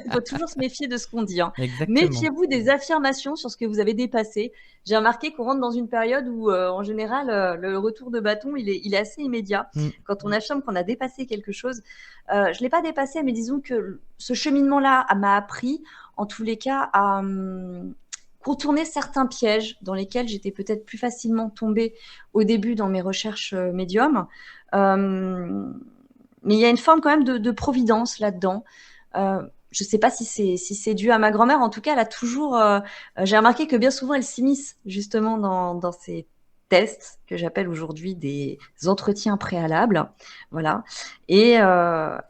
Il faut toujours se méfier de ce qu'on dit. Exactement. Méfiez-vous des affirmations sur ce que vous avez dépassé. J'ai remarqué qu'on rentre dans une période où, en général, le retour de bâton, il est assez immédiat. Quand on affirme qu'on a dépassé quelque chose, je ne l'ai pas dépassé, mais disons que ce cheminement-là m'a appris, en tous les cas, à contourner certains pièges dans lesquels j'étais peut-être plus facilement tombée au début dans mes recherches médium. Mais il y a une forme quand même de providence là-dedans. Je ne sais pas si c'est dû à ma grand-mère. En tout cas, elle a toujours. J'ai remarqué que bien souvent, elle s'immisce justement dans ces tests que j'appelle aujourd'hui des entretiens préalables. Voilà. Et elle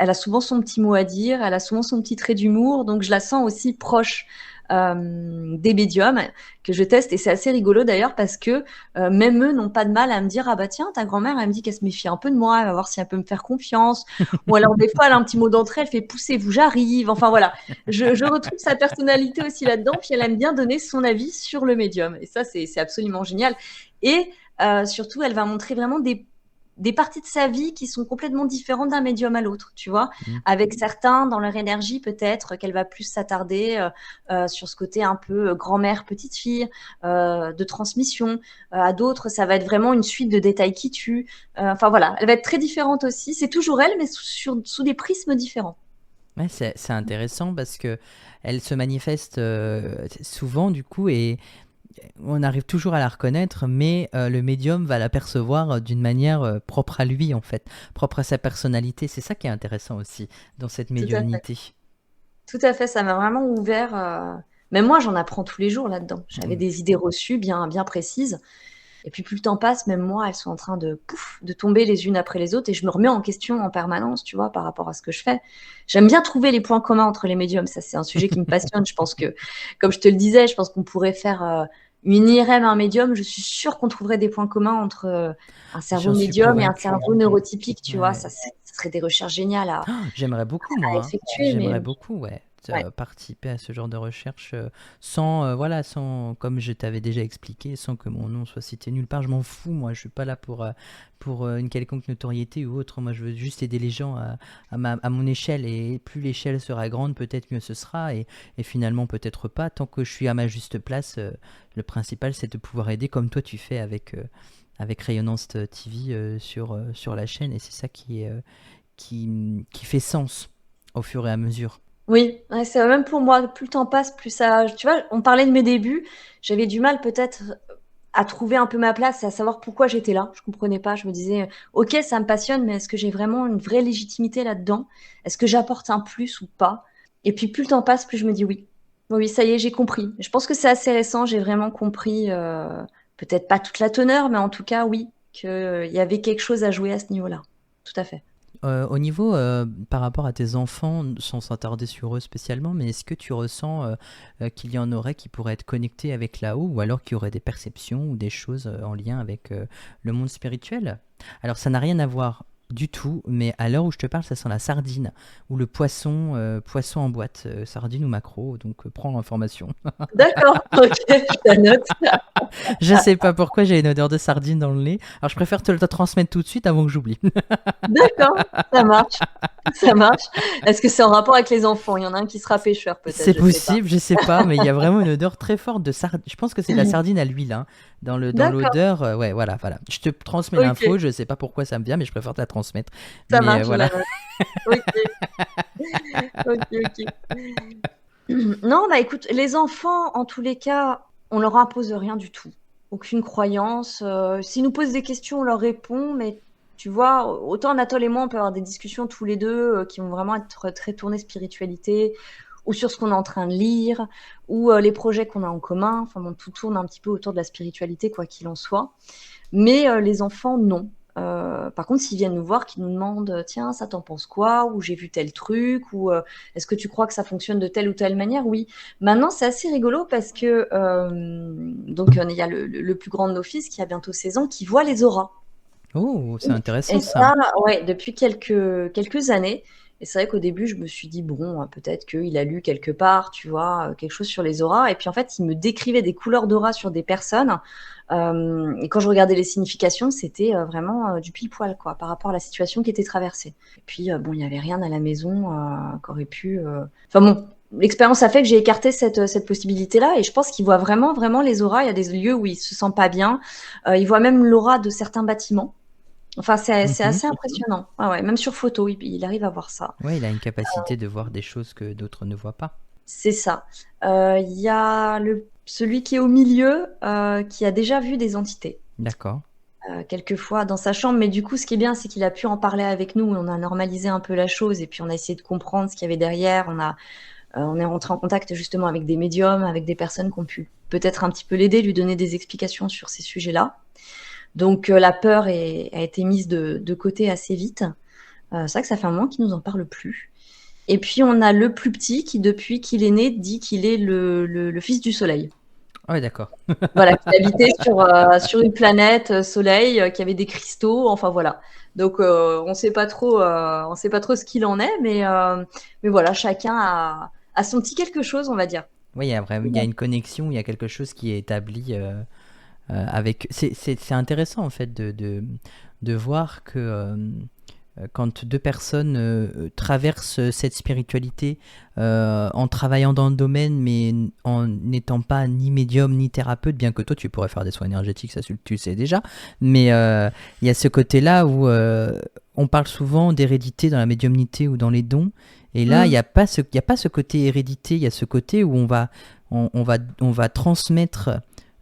a souvent son petit mot à dire. Elle a souvent son petit trait d'humour. Donc, je la sens aussi proche des médiums que je teste, et c'est assez rigolo d'ailleurs parce que même eux n'ont pas de mal à me dire ah bah tiens, ta grand-mère elle me dit qu'elle se méfie un peu de moi, elle va voir si elle peut me faire confiance, ou alors des fois elle a un petit mot d'entrée, elle fait poussez-vous j'arrive, enfin voilà, je retrouve sa personnalité aussi là-dedans, puis elle aime bien donner son avis sur le médium, et ça c'est absolument génial. Et surtout elle va montrer vraiment des des parties de sa vie qui sont complètement différentes d'un médium à l'autre, tu vois. Mm. Avec certains, dans leur énergie, peut-être qu'elle va plus s'attarder sur ce côté un peu grand-mère, petite-fille, de transmission. À d'autres, ça va être vraiment une suite de détails qui tuent. Enfin voilà, elle va être très différente aussi. C'est toujours elle, mais sous des prismes différents. Ouais, c'est intéressant parce que elle se manifeste souvent du coup et on arrive toujours à la reconnaître, mais le médium va la percevoir d'une manière propre à lui en fait, propre à sa personnalité. C'est ça qui est intéressant aussi dans cette Tout à fait. médiumnité. Tout à fait, ça m'a vraiment ouvert. Même moi, j'en apprends tous les jours là-dedans. J'avais Mm. des idées reçues bien précises. Et puis plus le temps passe, même moi, elles sont en train de pouf, de tomber les unes après les autres. Et je me remets en question en permanence, tu vois, par rapport à ce que je fais. J'aime bien trouver les points communs entre les médiums. Ça, c'est un sujet qui me passionne. Je pense que, comme je te le disais, je pense qu'on pourrait faire une IRM, un médium. Je suis sûre qu'on trouverait des points communs entre un cerveau J'en suis médium et un convaincu. cerveau neurotypique, tu vois. Ouais. Ça serait des recherches géniales J'aimerais beaucoup, à moi, hein. effectuer. J'aimerais Mais beaucoup, ouais, ouais. participer à ce genre de recherche sans, voilà, sans, comme je t'avais déjà expliqué, sans que mon nom soit cité nulle part. Je m'en fous, moi. Je suis pas là pour une quelconque notoriété ou autre. Moi, je veux juste aider les gens à mon échelle. Et plus l'échelle sera grande, peut-être mieux ce sera. Et finalement, peut-être pas. Tant que je suis à ma juste place, le principal, c'est de pouvoir aider comme toi tu fais avec Rayonnance TV sur la chaîne. Et c'est ça qui fait sens au fur et à mesure. Oui, ouais, c'est même pour moi, plus le temps passe, plus ça. Tu vois, on parlait de mes débuts, j'avais du mal peut-être à trouver un peu ma place et à savoir pourquoi j'étais là. Je comprenais pas. Je me disais, ok, ça me passionne, mais est-ce que j'ai vraiment une vraie légitimité là-dedans? Est-ce que j'apporte un plus ou pas? Et puis plus le temps passe, plus je me dis oui. Oui, ça y est, j'ai compris. Je pense que c'est assez récent, j'ai vraiment compris, peut-être pas toute la teneur, mais en tout cas, oui, qu'il y avait quelque chose à jouer à ce niveau-là. Tout à fait. Au niveau, par rapport à tes enfants, sans s'attarder sur eux spécialement, mais est-ce que tu ressens qu'il y en aurait qui pourraient être connectés avec là-haut, ou alors qu'il y aurait des perceptions ou des choses en lien avec le monde spirituel? Alors ça n'a rien à voir du tout, mais à l'heure où je te parle, ça sent la sardine, ou le poisson en boîte, sardine ou maquereau, donc prends l'information. D'accord, ok, je la note. Je sais pas pourquoi j'ai une odeur de sardine dans le nez, alors je préfère te le transmettre tout de suite avant que j'oublie. D'accord, ça marche. Ça marche. Est-ce que c'est en rapport avec les enfants? Il y en a un qui sera pêcheur, peut-être, C'est je sais pas. possible, je sais pas, mais il y a vraiment une odeur très forte de sardine. Je pense que c'est de la sardine à l'huile, hein. Dans D'accord, l'odeur, ouais, voilà, voilà. Je te transmets l'info, ok, je sais pas pourquoi ça me vient, mais je préfère te la transmettre. ça Mais marche, je la voilà. note. Ok, ok. Non, bah écoute, les enfants, en tous les cas, on leur impose rien du tout. Aucune croyance. S'ils nous posent des questions, on leur répond, mais tu vois, autant Anatole et moi, on peut avoir des discussions tous les deux qui vont vraiment être très tournées spiritualité, ou sur ce qu'on est en train de lire, ou les projets qu'on a en commun. Enfin bon, tout tourne un petit peu autour de la spiritualité, quoi qu'il en soit. Mais les enfants, non. Par contre, s'ils viennent nous voir, qu'ils nous demandent, tiens, ça t'en penses quoi? Ou j'ai vu tel truc, ou est-ce que tu crois que ça fonctionne de telle ou telle manière? Oui. Maintenant, c'est assez rigolo parce que donc il y a le plus grand de nos fils qui a bientôt 16 ans qui voit les auras. Oh, c'est Et intéressant ça. ça, ouais, depuis quelques années. Et c'est vrai qu'au début, je me suis dit, bon, peut-être qu'il a lu quelque part, tu vois, quelque chose sur les auras. Et puis en fait, il me décrivait des couleurs d'aura sur des personnes. Et quand je regardais les significations, c'était vraiment du pile poil, quoi, par rapport à la situation qui était traversée. Et puis, bon, il n'y avait rien à la maison qu'aurait pu. Enfin bon, l'expérience a fait que j'ai écarté cette possibilité-là. Et je pense qu'il voit vraiment, vraiment les auras. Il y a des lieux où il se sent pas bien. Il voit même l'aura de certains bâtiments. Enfin, c'est Mhm. assez impressionnant. Ah ouais, même sur photo, il arrive à voir ça. Ouais, il a une capacité de voir des choses que d'autres ne voient pas. C'est ça. Il y a celui qui est au milieu qui a déjà vu des entités. D'accord. Quelquefois dans sa chambre, mais du coup, ce qui est bien, c'est qu'il a pu en parler avec nous. On a normalisé un peu la chose et puis on a essayé de comprendre ce qu'il y avait derrière. On est rentré en contact justement avec des médiums, avec des personnes qui ont pu peut-être un petit peu l'aider, lui donner des explications sur ces sujets-là. Donc la peur a été mise de côté assez vite. C'est vrai que ça fait un moment qu'il nous en parle plus. Et puis on a le plus petit qui, depuis qu'il est né, dit qu'il est le fils du soleil. Ah ouais, d'accord. Voilà, qui habitait sur une planète Soleil, qui avait des cristaux, enfin voilà. Donc on sait pas trop ce qu'il en est, mais voilà, chacun a son petit quelque chose, on va dire. Oui, il y a une connexion, il y a quelque chose qui est établi avec. C'est intéressant en fait de voir que quand deux personnes traversent cette spiritualité en travaillant dans le domaine, mais en n'étant pas ni médium ni thérapeute, bien que toi tu pourrais faire des soins énergétiques, ça tu le sais déjà, mais il y a ce côté-là où on parle souvent d'hérédité dans la médiumnité ou dans les dons, et là il n'y a pas ce côté hérédité, il y a ce côté où on va transmettre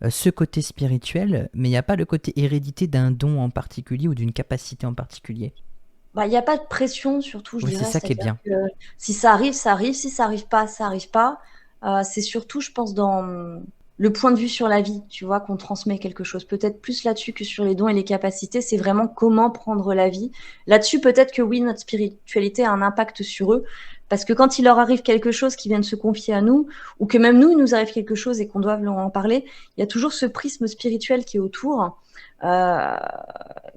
ce côté spirituel, mais il n'y a pas le côté hérédité d'un don en particulier ou d'une capacité en particulier. Bah, il y a pas de pression surtout, je Oui, c'est dirais. ça qui est C'est-à-dire bien. que si ça arrive, ça arrive. Si ça arrive pas, ça arrive pas. C'est surtout, je pense, dans le point de vue sur la vie, tu vois, qu'on transmet quelque chose. Peut-être plus là-dessus que sur les dons et les capacités. C'est vraiment comment prendre la vie. Là-dessus, peut-être que oui, notre spiritualité a un impact sur eux. Parce que quand il leur arrive quelque chose qui vient de se confier à nous, ou que même nous, il nous arrive quelque chose et qu'on doit leur en parler, il y a toujours ce prisme spirituel qui est autour, euh,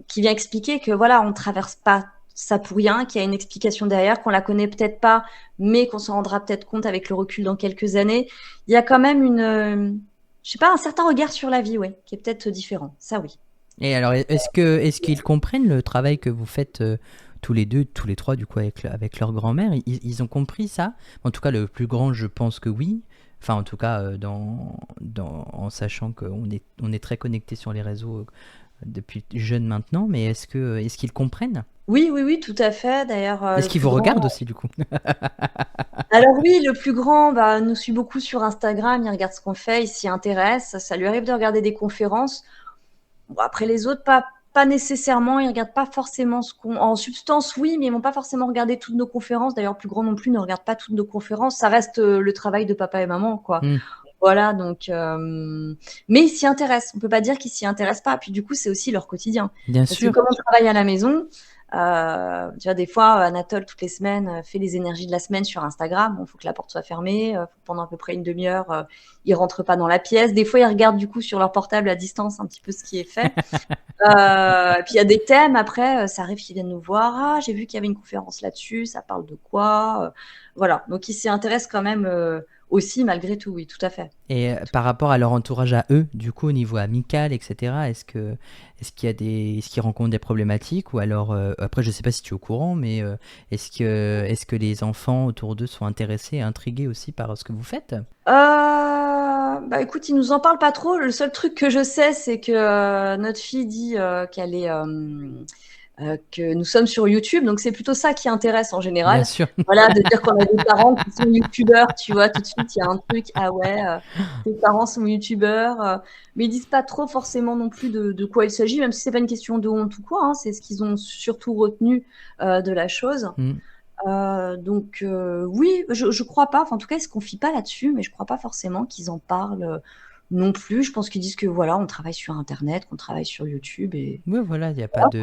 qui vient expliquer que voilà, on traverse pas ça pour rien, qu'il y a une explication derrière, qu'on la connaît peut-être pas, mais qu'on s'en rendra peut-être compte avec le recul dans quelques années. Il y a quand même je sais pas, un certain regard sur la vie, ouais, qui est peut-être différent. Ça, oui. Et alors, est-ce qu'ils comprennent le travail que vous faites tous les deux, tous les trois, du coup, avec leur grand-mère? Ils ont compris ça? En tout cas, le plus grand, je pense que oui. Enfin, en tout cas, en sachant on est très connectés sur les réseaux depuis jeune maintenant, mais est-ce qu'ils comprennent? Oui, oui, oui, tout à fait. D'ailleurs, Est-ce le qu'ils plus vous grand. regardent aussi, du coup? Alors oui, le plus grand bah, nous suit beaucoup sur Instagram, il regarde ce qu'on fait, il s'y intéresse. Ça lui arrive de regarder des conférences. Bon, après les autres, pas nécessairement. Ils regardent pas forcément ce qu'on. En substance, oui, mais ils vont pas forcément regarder toutes nos conférences. D'ailleurs, le plus grand non plus ne regarde pas toutes nos conférences. Ça reste le travail de papa et maman, quoi. Hmm, Voilà, donc. Mais ils s'y intéressent. On peut pas dire qu'ils s'y intéressent pas. Puis du coup, c'est aussi leur quotidien. bien Parce que sûr. comme on travaille à la maison, tu vois, des fois, Anatole, toutes les semaines, fait les énergies de la semaine sur Instagram. Bon, faut que la porte soit fermée. Pendant à peu près une demi-heure, ils rentrent pas dans la pièce. Des fois, ils regardent du coup sur leur portable à distance un petit peu ce qui est fait. Puis il y a des thèmes. Après, ça arrive qu'ils viennent nous voir. Ah, j'ai vu qu'il y avait une conférence là-dessus. Ça parle de quoi? Voilà. Donc, ils s'y intéressent quand même aussi, malgré tout. Oui, tout à fait. Et par rapport à leur entourage à eux, du coup, au niveau amical, etc., est-ce qu'ils rencontrent des problématiques ou alors, après, je sais pas si tu es au courant, mais est-ce que les enfants autour d'eux sont intéressés, intrigués aussi par ce que vous faites? Bah écoute, ils nous en parlent pas trop. Le seul truc que je sais, c'est que notre fille dit que nous sommes sur YouTube. Donc c'est plutôt ça qui intéresse en Bien général. sûr. Voilà, de dire qu'on a des parents qui sont youtubeurs, tu vois, tout de suite il y a un truc. Ah ouais, tes parents sont youtubeurs, mais ils disent pas trop forcément non plus de quoi il s'agit, même si c'est pas une question de honte ou quoi. Hein, c'est ce qu'ils ont surtout retenu de la chose. Hmm. Donc oui, je crois pas. Enfin, en tout cas, ils se confient pas là-dessus, mais je crois pas forcément qu'ils en parlent non plus. Je pense qu'ils disent que voilà, on travaille sur Internet, qu'on travaille sur YouTube et Ouais, voilà, il n'y a pas de.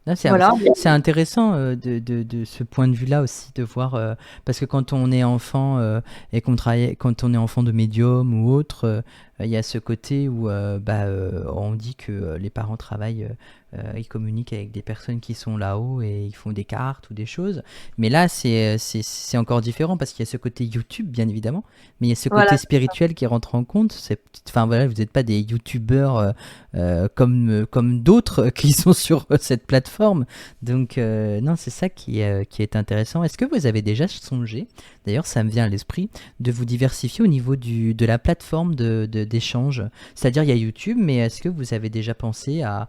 Là, voilà. c'est intéressant de ce point de vue-là aussi, de voir. Parce que quand on est enfant et qu'on travaille, quand on est enfant de médium ou autre, il y a ce côté où on dit que les parents travaillent, ils communiquent avec des personnes qui sont là-haut et ils font des cartes ou des choses. Mais là, c'est encore différent parce qu'il y a ce côté YouTube, bien évidemment, mais il y a ce côté Voilà. spirituel qui rentre en compte. Enfin voilà, vous n'êtes pas des youtubeurs comme d'autres qui sont sur cette plateforme. Donc non, c'est ça qui est intéressant. Est-ce que vous avez déjà songé, d'ailleurs ça me vient à l'esprit, de vous diversifier au niveau de la plateforme d'échange? C'est-à-dire il y a YouTube, mais est-ce que vous avez déjà pensé à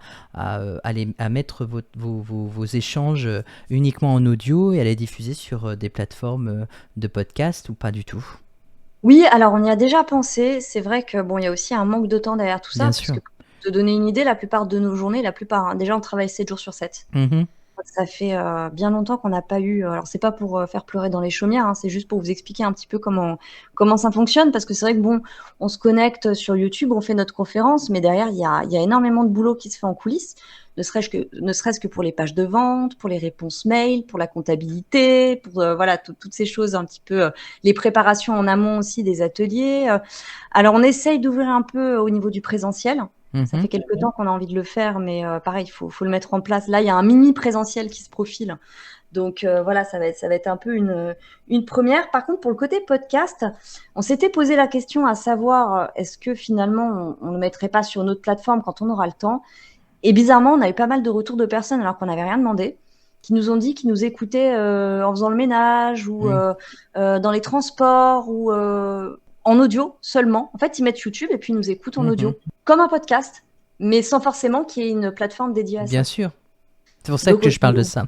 mettre vos échanges uniquement en audio et à les diffuser sur des plateformes de podcast ou pas du tout? Oui, alors on y a déjà pensé. C'est vrai que bon, il y a aussi un manque de temps derrière tout ça, Bien parce sûr. que pour te donner une idée, la plupart de nos journées, hein, déjà on travaille 7 jours sur 7. Mhm. Ça fait bien longtemps qu'on n'a pas eu. Alors c'est pas pour faire pleurer dans les chaumières, hein, c'est juste pour vous expliquer un petit peu comment ça fonctionne, parce que c'est vrai que bon, on se connecte sur YouTube, on fait notre conférence, mais derrière il y a énormément de boulot qui se fait en coulisses, ne serait-ce que pour les pages de vente, pour les réponses mail, pour la comptabilité, pour voilà toutes ces choses un petit peu, les préparations en amont aussi des ateliers. Alors on essaye d'ouvrir un peu au niveau du présentiel. Ça Mhm. fait quelque temps qu'on a envie de le faire, mais pareil, il faut le mettre en place. Là, il y a un mini présentiel qui se profile. Donc voilà, ça va être un peu une première. Par contre, pour le côté podcast, on s'était posé la question à savoir est-ce que finalement on ne le mettrait pas sur notre plateforme quand on aura le temps. Et bizarrement, on a eu pas mal de retours de personnes, alors qu'on n'avait rien demandé, qui nous ont dit qu'ils nous écoutaient en faisant le ménage ou Mm. dans les transports ou en audio seulement. En fait, ils mettent YouTube et puis ils nous écoutent en Mhm. audio, comme un podcast, mais sans forcément qu'il y ait une plateforme dédiée à Bien ça. sûr. C'est pour ça Donc que je aussi, parle de ça.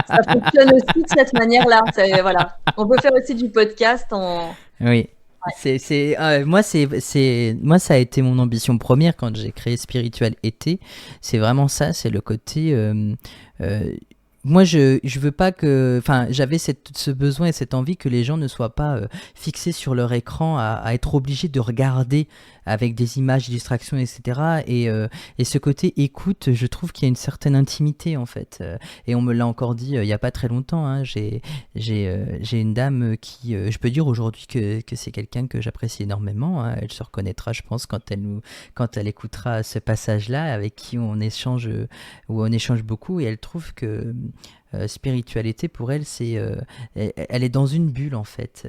ça fonctionne aussi de cette manière-là. Voilà. On peut faire aussi du podcast en... Oui. Ouais. Moi, ça a été mon ambition première quand j'ai créé Spiritual été. C'est vraiment ça, c'est le côté. Euh, Moi, je veux pas que. Enfin, j'avais ce besoin et cette envie que les gens ne soient pas fixés sur leur écran à être obligés de regarder avec des images, distractions, etc. Et ce côté écoute, je trouve qu'il y a une certaine intimité en fait. Et on me l'a encore dit il y a pas très longtemps. Hein. J'ai une dame qui, je peux dire aujourd'hui que c'est quelqu'un que j'apprécie énormément. Hein. Elle se reconnaîtra, je pense, quand elle écoutera ce passage-là, avec qui où on échange beaucoup. Et elle trouve que spiritualité pour elle, elle est dans une bulle en fait.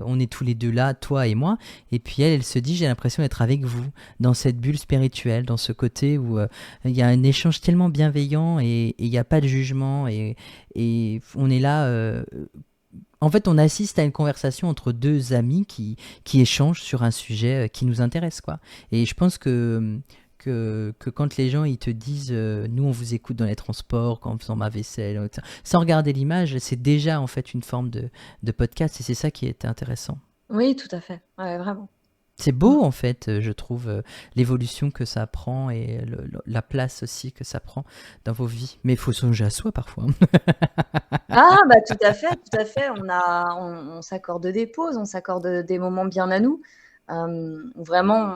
On est tous les deux là, toi et moi. Et puis elle se dit, j'ai l'impression d'être avec vous dans cette bulle spirituelle, dans ce côté où il y a un échange tellement bienveillant et il n'y a pas de jugement et on est là. En fait, on assiste à une conversation entre deux amis qui échangent sur un sujet qui nous intéresse, quoi. Et je pense que quand les gens ils te disent nous on vous écoute dans les transports, quand en faisant ma vaisselle, etc., sans regarder l'image, c'est déjà en fait une forme de podcast et c'est ça qui est intéressant. Oui, tout à fait. Ouais, vraiment. C'est beau en fait, je trouve, l'évolution que ça prend et la place aussi que ça prend dans vos vies. Mais il faut songer à soi parfois. Ah, bah tout à fait, tout à fait. On s'accorde des pauses, on s'accorde des moments bien à nous. Où vraiment,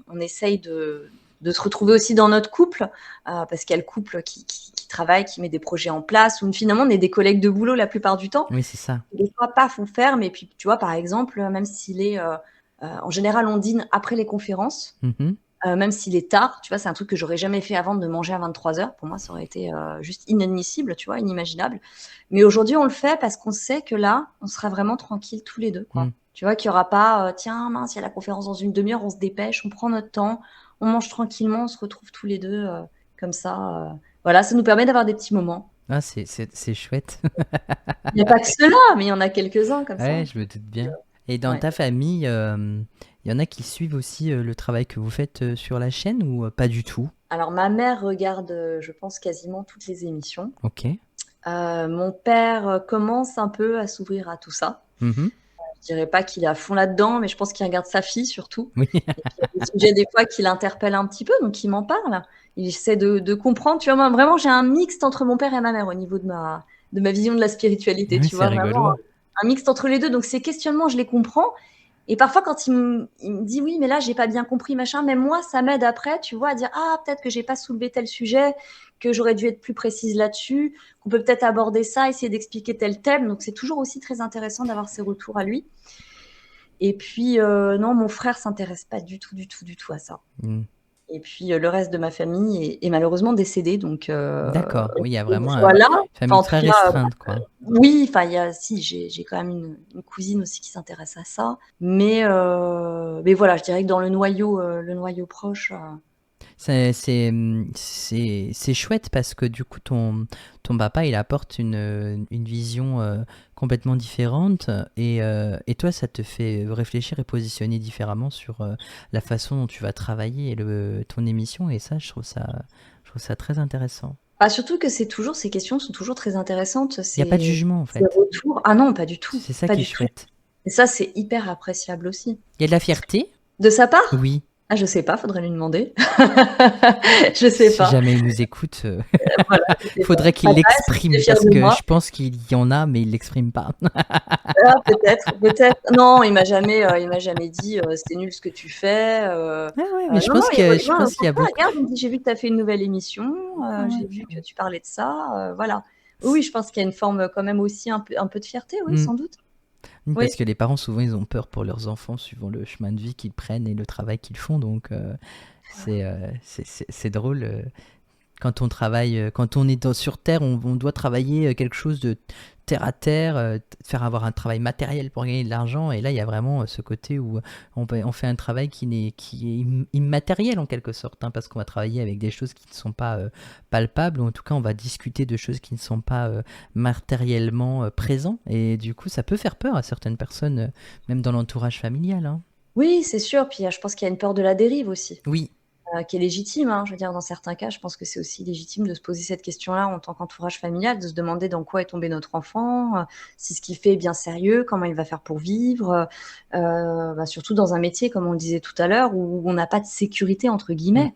on essaye de se retrouver aussi dans notre couple, parce qu'il y a le couple qui travaille, qui met des projets en place, où finalement, on est des collègues de boulot la plupart du temps. Oui, c'est ça. Des fois, paf, on ferme. Et puis, tu vois, par exemple, même s'il est... en général, on dîne après les conférences. Mhm. Même s'il est tard, tu vois, c'est un truc que j'aurais jamais fait avant de manger à 23h. Pour moi, ça aurait été juste inadmissible, tu vois, inimaginable. Mais aujourd'hui, on le fait parce qu'on sait que là, on sera vraiment tranquille tous les deux, quoi. Mm. Tu vois, qu'il n'y aura pas, tiens, mince, il y a la conférence dans une demi-heure, on se dépêche, on prend notre temps, on mange tranquillement, on se retrouve tous les deux comme ça. Voilà, ça nous permet d'avoir des petits moments. Ah, c'est chouette. Il n'y a pas que ceux-là, mais il y en a quelques-uns comme ça. Ouais, je me doute bien. Et dans Ouais. ta famille, il y en a qui suivent aussi le travail que vous faites sur la chaîne ou pas du tout? Alors, ma mère regarde, je pense, quasiment toutes les émissions. Ok. Mon père commence un peu à s'ouvrir à tout ça. Mhm. Je dirais pas qu'il est à fond là-dedans, mais je pense qu'il regarde sa fille surtout. Oui. Et puis, il y a des sujets des fois qui l'interpellent un petit peu, donc il m'en parle. Il essaie de comprendre. Tu vois, moi, vraiment, j'ai un mixte entre mon père et ma mère au niveau de ma vision de la spiritualité. Oui, Tu c'est vois, vraiment rigolo. un mixte entre les deux. Donc ces questionnements, je les comprends. Et parfois, quand il me dit oui, mais là, j'ai pas bien compris, machin, même moi, ça m'aide après, tu vois, à dire ah, peut-être que j'ai pas soulevé tel sujet, que j'aurais dû être plus précise là-dessus, qu'on peut peut-être aborder ça, essayer d'expliquer tel thème. Donc, c'est toujours aussi très intéressant d'avoir ses retours à lui. Et puis, non, mon frère s'intéresse pas du tout, du tout, du tout à ça. Mm. Et puis, le reste de ma famille est malheureusement décédé. Donc, D'accord. Oui, il y a vraiment voilà. une Enfin, famille en très tout cas, restreinte, quoi. oui, enfin, si, j'ai quand même une cousine aussi qui s'intéresse à ça. Mais voilà, je dirais que dans le noyau proche. C'est chouette parce que du coup, ton papa, il apporte une vision complètement différente et toi, ça te fait réfléchir et positionner différemment sur la façon dont tu vas travailler et ton émission et ça, je trouve ça très intéressant. Surtout que ces questions sont toujours très intéressantes. Il n'y a pas de jugement en Ces fait. retours. Ah non, pas du tout. C'est ça Pas qui est du tout. chouette. Et ça, c'est hyper appréciable aussi. Il y a de la fierté? De sa part? Oui. Ah, je sais pas, faudrait lui demander. Je sais Si pas. jamais il nous écoute, Voilà, je sais faudrait pas. qu'il Papa, est-ce l'exprime que tu es fier parce de que moi? je pense qu'il y en a, mais il l'exprime pas. Ah, peut-être, peut-être. Non, il m'a jamais dit c'est nul ce que tu fais. Ah ouais, mais je Non, non, pense il que je revient. pense qu'il y a Papa, beaucoup. regarde, il me dit j'ai vu que tu as fait une nouvelle émission, Ah j'ai ouais. vu que tu parlais de ça, voilà. Oui, je pense qu'il y a une forme quand même aussi un peu de fierté, oui, Mm. sans doute. Oui, Oui. parce que les parents souvent ils ont peur pour leurs enfants suivant le chemin de vie qu'ils prennent et le travail qu'ils font, donc c'est drôle. Quand on travaille, quand on est sur Terre, on doit travailler quelque chose de terre à terre, faire avoir un travail matériel pour gagner de l'argent. Et là, il y a vraiment ce côté où on fait un travail qui est immatériel en quelque sorte, hein, parce qu'on va travailler avec des choses qui ne sont pas palpables, ou en tout cas, on va discuter de choses qui ne sont pas matériellement présents. Et du coup, ça peut faire peur à certaines personnes, même dans l'entourage familial, hein. Oui, c'est sûr. Puis je pense qu'il y a une peur de la dérive aussi, Oui, qui est légitime, hein. Je veux dire, dans certains cas, je pense que c'est aussi légitime de se poser cette question-là en tant qu'entourage familial, de se demander dans quoi est tombé notre enfant, si ce qu'il fait est bien sérieux, comment il va faire pour vivre, surtout dans un métier, comme on le disait tout à l'heure, où on n'a pas de sécurité, entre mm, guillemets.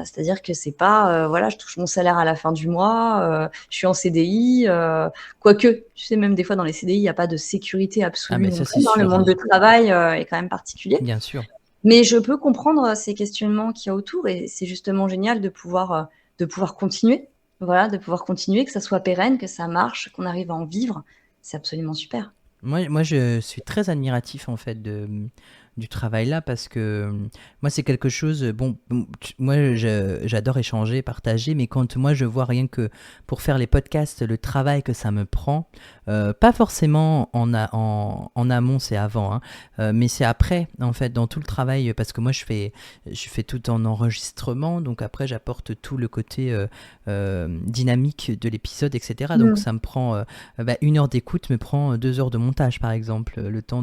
C'est-à-dire que c'est pas, voilà, je touche mon salaire à la fin du mois, je suis en CDI, quoique, tu sais, même des fois dans les CDI, il n'y a pas de sécurité ah absolue mais non ça c'est plus, hein. Le sûr, monde de travail est quand même particulier. bien sûr. Mais je peux comprendre ces questionnements qu'il y a autour, et c'est justement génial de pouvoir continuer. Voilà, de pouvoir continuer, que ça soit pérenne, que ça marche, qu'on arrive à en vivre. C'est absolument super. Moi, je suis très admiratif en fait du travail là, parce que moi, c'est quelque chose. Bon, moi, j'adore échanger, partager, mais quand moi, je vois rien que pour faire les podcasts, le travail que ça me prend, pas forcément en amont, c'est avant, hein, mais c'est après, en fait, dans tout le travail, parce que moi, je fais tout en enregistrement, donc après, j'apporte tout le côté dynamique de l'épisode, etc. Donc, Mmh. ça me prend 1 heure d'écoute me prend 2 heures de montage, par exemple, le temps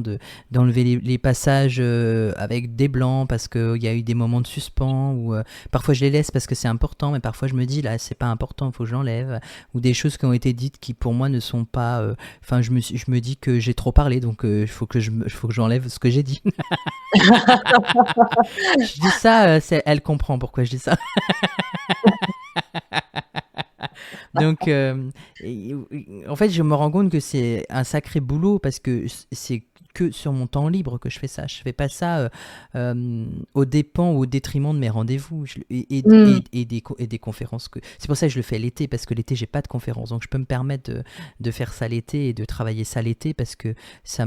d'enlever les passages avec des blancs parce qu'il y a eu des moments de suspens, ou parfois je les laisse parce que c'est important, mais parfois je me dis là c'est pas important, il faut que je l'enlève, ou des choses qui ont été dites qui pour moi ne sont pas, enfin je me dis que j'ai trop parlé, donc il faut que j'enlève ce que j'ai dit. Je dis ça, elle comprend pourquoi je dis ça. Donc, en fait, je me rends compte que c'est un sacré boulot, parce que c'est que sur mon temps libre que je fais ça. Je fais pas ça au dépens ou au détriment de mes rendez-vous, Mmh. et des conférences. C'est pour ça que je le fais l'été, parce que l'été, j'ai pas de conférences. Donc, je peux me permettre de faire ça l'été et de travailler ça l'été, parce que ça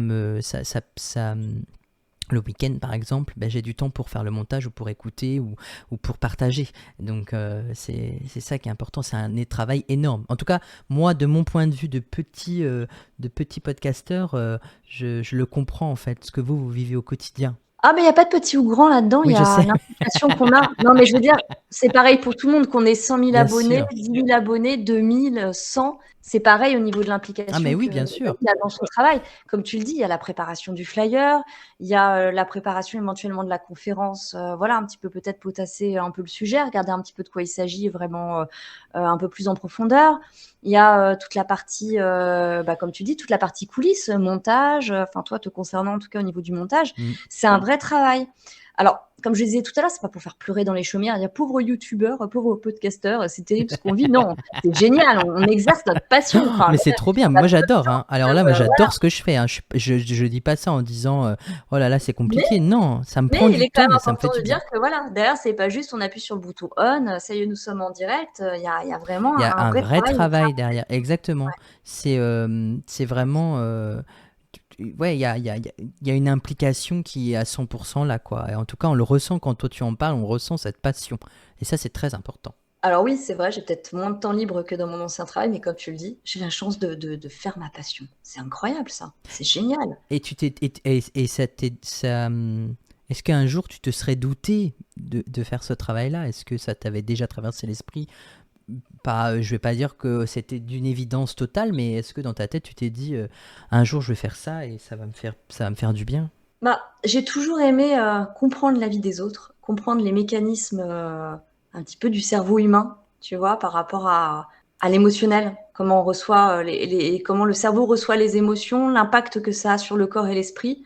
le week-end, par exemple, ben, j'ai du temps pour faire le montage, ou pour écouter, ou pour partager. Donc, c'est ça qui est important. C'est un travail énorme. En tout cas, moi, de mon point de vue de petit podcasteur, je le comprends, en fait, ce que vous vivez au quotidien. Ah, mais il y a pas de petit ou grand là-dedans, il Oui, y je a sais, l'implication qu'on a. Non, mais je veux dire, c'est pareil pour tout le monde, qu'on ait 100 000 bien abonnés, sûr. 10 000 abonnés, 2 000, 100. C'est pareil au niveau de Ah, mais l'implication oui, que bien sûr. qu'il y a dans son travail. Comme tu le dis, il y a la préparation du flyer, il y a la préparation éventuellement de la conférence, voilà, un petit peu peut-être potasser un peu le sujet, regarder un petit peu de quoi il s'agit vraiment, un peu plus en profondeur. Il y a toute la partie, comme tu dis, toute la partie coulisses, montage, enfin toi te concernant en tout cas au niveau du montage, Mm. c'est un vrai travail. Alors, comme je disais tout à l'heure, c'est pas pour faire pleurer dans les chaumières, dire pauvre youtubeur, pauvre podcasteur, c'est terrible ce qu'on vit. Non, c'est génial, on exerce notre passion. Oh, Enfin, mais c'est trop bien. on a Moi, peu de j'adore, temps, hein. Alors là, moi, voilà. j'adore ce que je fais, hein. Je dis pas ça en disant oh là là, c'est Mais, compliqué. Non, ça me mais prend il du est quand temps, même mais ça me fait important du de dire bien. que voilà, derrière, c'est pas juste on appuie sur le bouton on, ça y est, nous sommes en direct. Il y a vraiment Il y a un un vrai vrai travail. travail derrière, exactement. C'est vraiment. Ouais, il y a une implication qui est à 100% là, quoi. Et en tout cas, on le ressent quand toi tu en parles, on ressent cette passion. Et ça, c'est très important. Alors oui, c'est vrai, j'ai peut-être moins de temps libre que dans mon ancien travail, mais comme tu le dis, j'ai la chance de faire ma passion. C'est incroyable ça, c'est génial. Et tu t'es, et est-ce qu'un jour tu te serais douté de faire ce travail-là? Est-ce que ça t'avait déjà traversé l'esprit? Pas, je vais pas dire que c'était d'une évidence totale, mais est-ce que dans ta tête tu t'es dit un jour je vais faire ça et ça va me faire du bien? J'ai toujours aimé comprendre la vie des autres, comprendre les mécanismes un petit peu du cerveau humain, tu vois, par rapport à l'émotionnel, comment on reçoit comment le cerveau reçoit les émotions, l'impact que ça a sur le corps et l'esprit.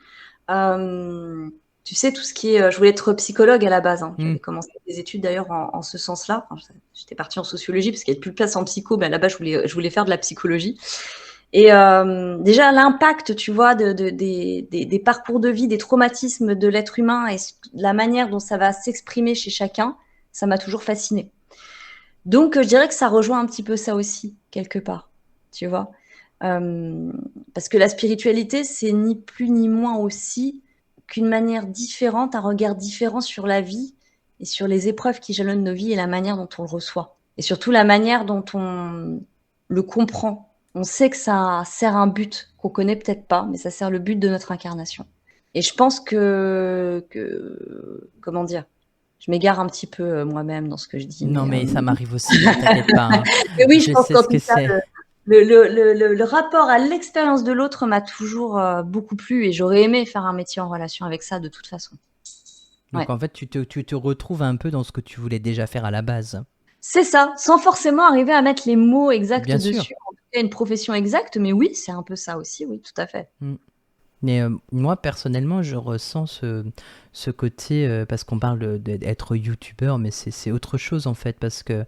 Euh, Tu sais, tout ce qui est. Je voulais être psychologue à la base, hein. Hmm. J'avais commencé des études d'ailleurs en ce sens-là. Enfin, j'étais partie en sociologie parce qu'il n'y avait plus de place en psycho, mais à la base, je voulais faire de la psychologie. Et déjà, l'impact, tu vois, des parcours de vie, des traumatismes de l'être humain et la manière dont ça va s'exprimer chez chacun, ça m'a toujours fascinée. Donc, je dirais que ça rejoint un petit peu ça aussi, quelque part, tu vois. Euh, Parce que la spiritualité, c'est ni plus ni moins aussi qu'une manière différente, un regard différent sur la vie et sur les épreuves qui jalonnent nos vies et la manière dont on le reçoit. Et surtout la manière dont on le comprend on sait que ça sert un but qu'on connaît peut-être pas, mais ça sert le but de notre incarnation. Et je pense comment dire, je m'égare un petit peu moi-même dans ce que je dis, Non, mais mais ça m'arrive aussi, hein, t'inquiète pas, hein. mais oui, je Je pense sais qu'en ce que tout cas, c'est. le rapport à l'expérience de l'autre m'a toujours beaucoup plu et j'aurais aimé faire un métier en relation avec ça de toute façon. Donc Ouais. en fait, tu te retrouves un peu dans ce que tu voulais déjà faire à la base. C'est ça, sans forcément arriver à mettre les mots exacts Bien sûr. dessus, en tout cas une profession exacte, mais oui, c'est un peu ça aussi, oui, tout à fait. Mm. Mais moi, personnellement, je ressens ce côté, parce qu'on parle d'être youtubeur, mais c'est autre chose en fait, parce que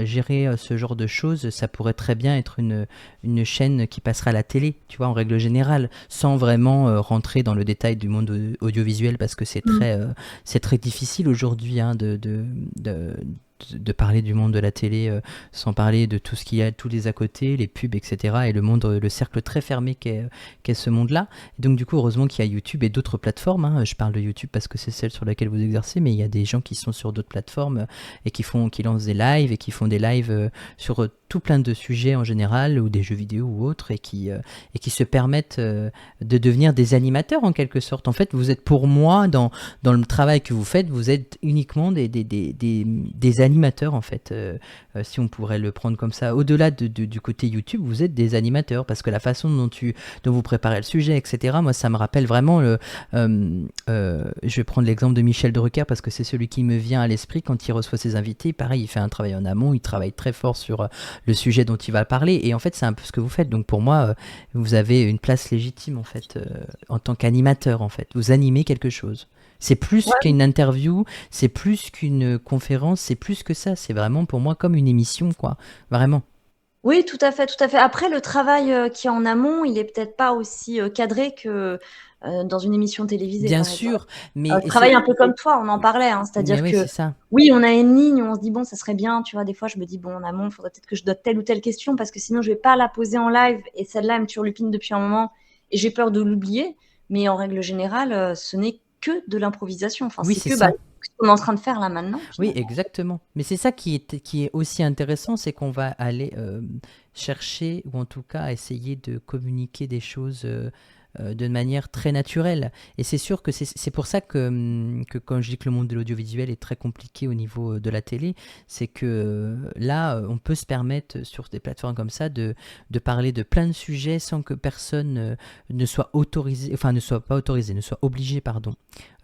gérer ce genre de choses, ça pourrait très bien être une chaîne qui passera à la télé, tu vois, en règle générale, sans vraiment rentrer dans le détail du monde audiovisuel, parce que Mm. c'est très difficile aujourd'hui, hein, de parler du monde de la télé sans parler de tout ce qu'il y a, tous les à côté, les pubs, etc. Et le monde, le cercle très fermé qu'est ce monde-là. Et donc du coup, heureusement qu'il y a YouTube et d'autres plateformes, hein. Je parle de YouTube parce que c'est celle sur laquelle vous exercez, mais il y a des gens qui sont sur d'autres plateformes et qui lancent des lives et qui font des lives sur tout plein de sujets en général, ou des jeux vidéo ou autres, et qui se permettent de devenir des animateurs en quelque sorte. En fait, vous êtes pour moi, dans le travail que vous faites, vous êtes uniquement des animateurs en fait, si on pourrait le prendre comme ça. Au-delà du côté YouTube, vous êtes des animateurs, parce que la façon dont vous préparez le sujet, etc., moi ça me rappelle vraiment je vais prendre l'exemple de Michel Drucker, parce que c'est celui qui me vient à l'esprit quand il reçoit ses invités. Pareil, il fait un travail en amont, il travaille très fort sur le sujet dont il va parler, et en fait c'est un peu ce que vous faites. Donc pour moi, vous avez une place légitime en fait, en tant qu'animateur en fait. Vous animez quelque chose. C'est plus Ouais. qu'une interview, c'est plus qu'une conférence, c'est plus que ça. C'est vraiment pour moi comme une émission, quoi. Vraiment. Oui, tout à fait, tout à fait. Après, le travail qui est en amont, il est peut-être pas aussi cadré que dans une émission télévisée, Bien par exemple. sûr, mais Je travaille un peu comme toi, on en parlait, hein, mais c'est-à-dire oui, que c'est ça. oui, on a une ligne où on se dit bon, ça serait bien, tu vois, des fois je me dis bon, en amont, il faudrait peut-être que je donne telle ou telle question parce que sinon je vais pas la poser en live et celle-là, elle me turlupine depuis un moment et j'ai peur de l'oublier. Mais en règle générale, ce n'est que de l'improvisation. Enfin, Oui, c'est c'est que ça. ce qu'on est en train de faire là maintenant, Oui, finalement. exactement. Mais c'est ça qui est aussi intéressant, c'est qu'on va aller chercher, ou en tout cas essayer de communiquer des choses de manière très naturelle. Et c'est sûr que c'est pour ça que quand je dis que le monde de l'audiovisuel est très compliqué au niveau de la télé, c'est que là, on peut se permettre sur des plateformes comme ça de parler de plein de sujets sans que personne ne soit autorisé, enfin ne soit pas autorisé, ne soit obligé, pardon,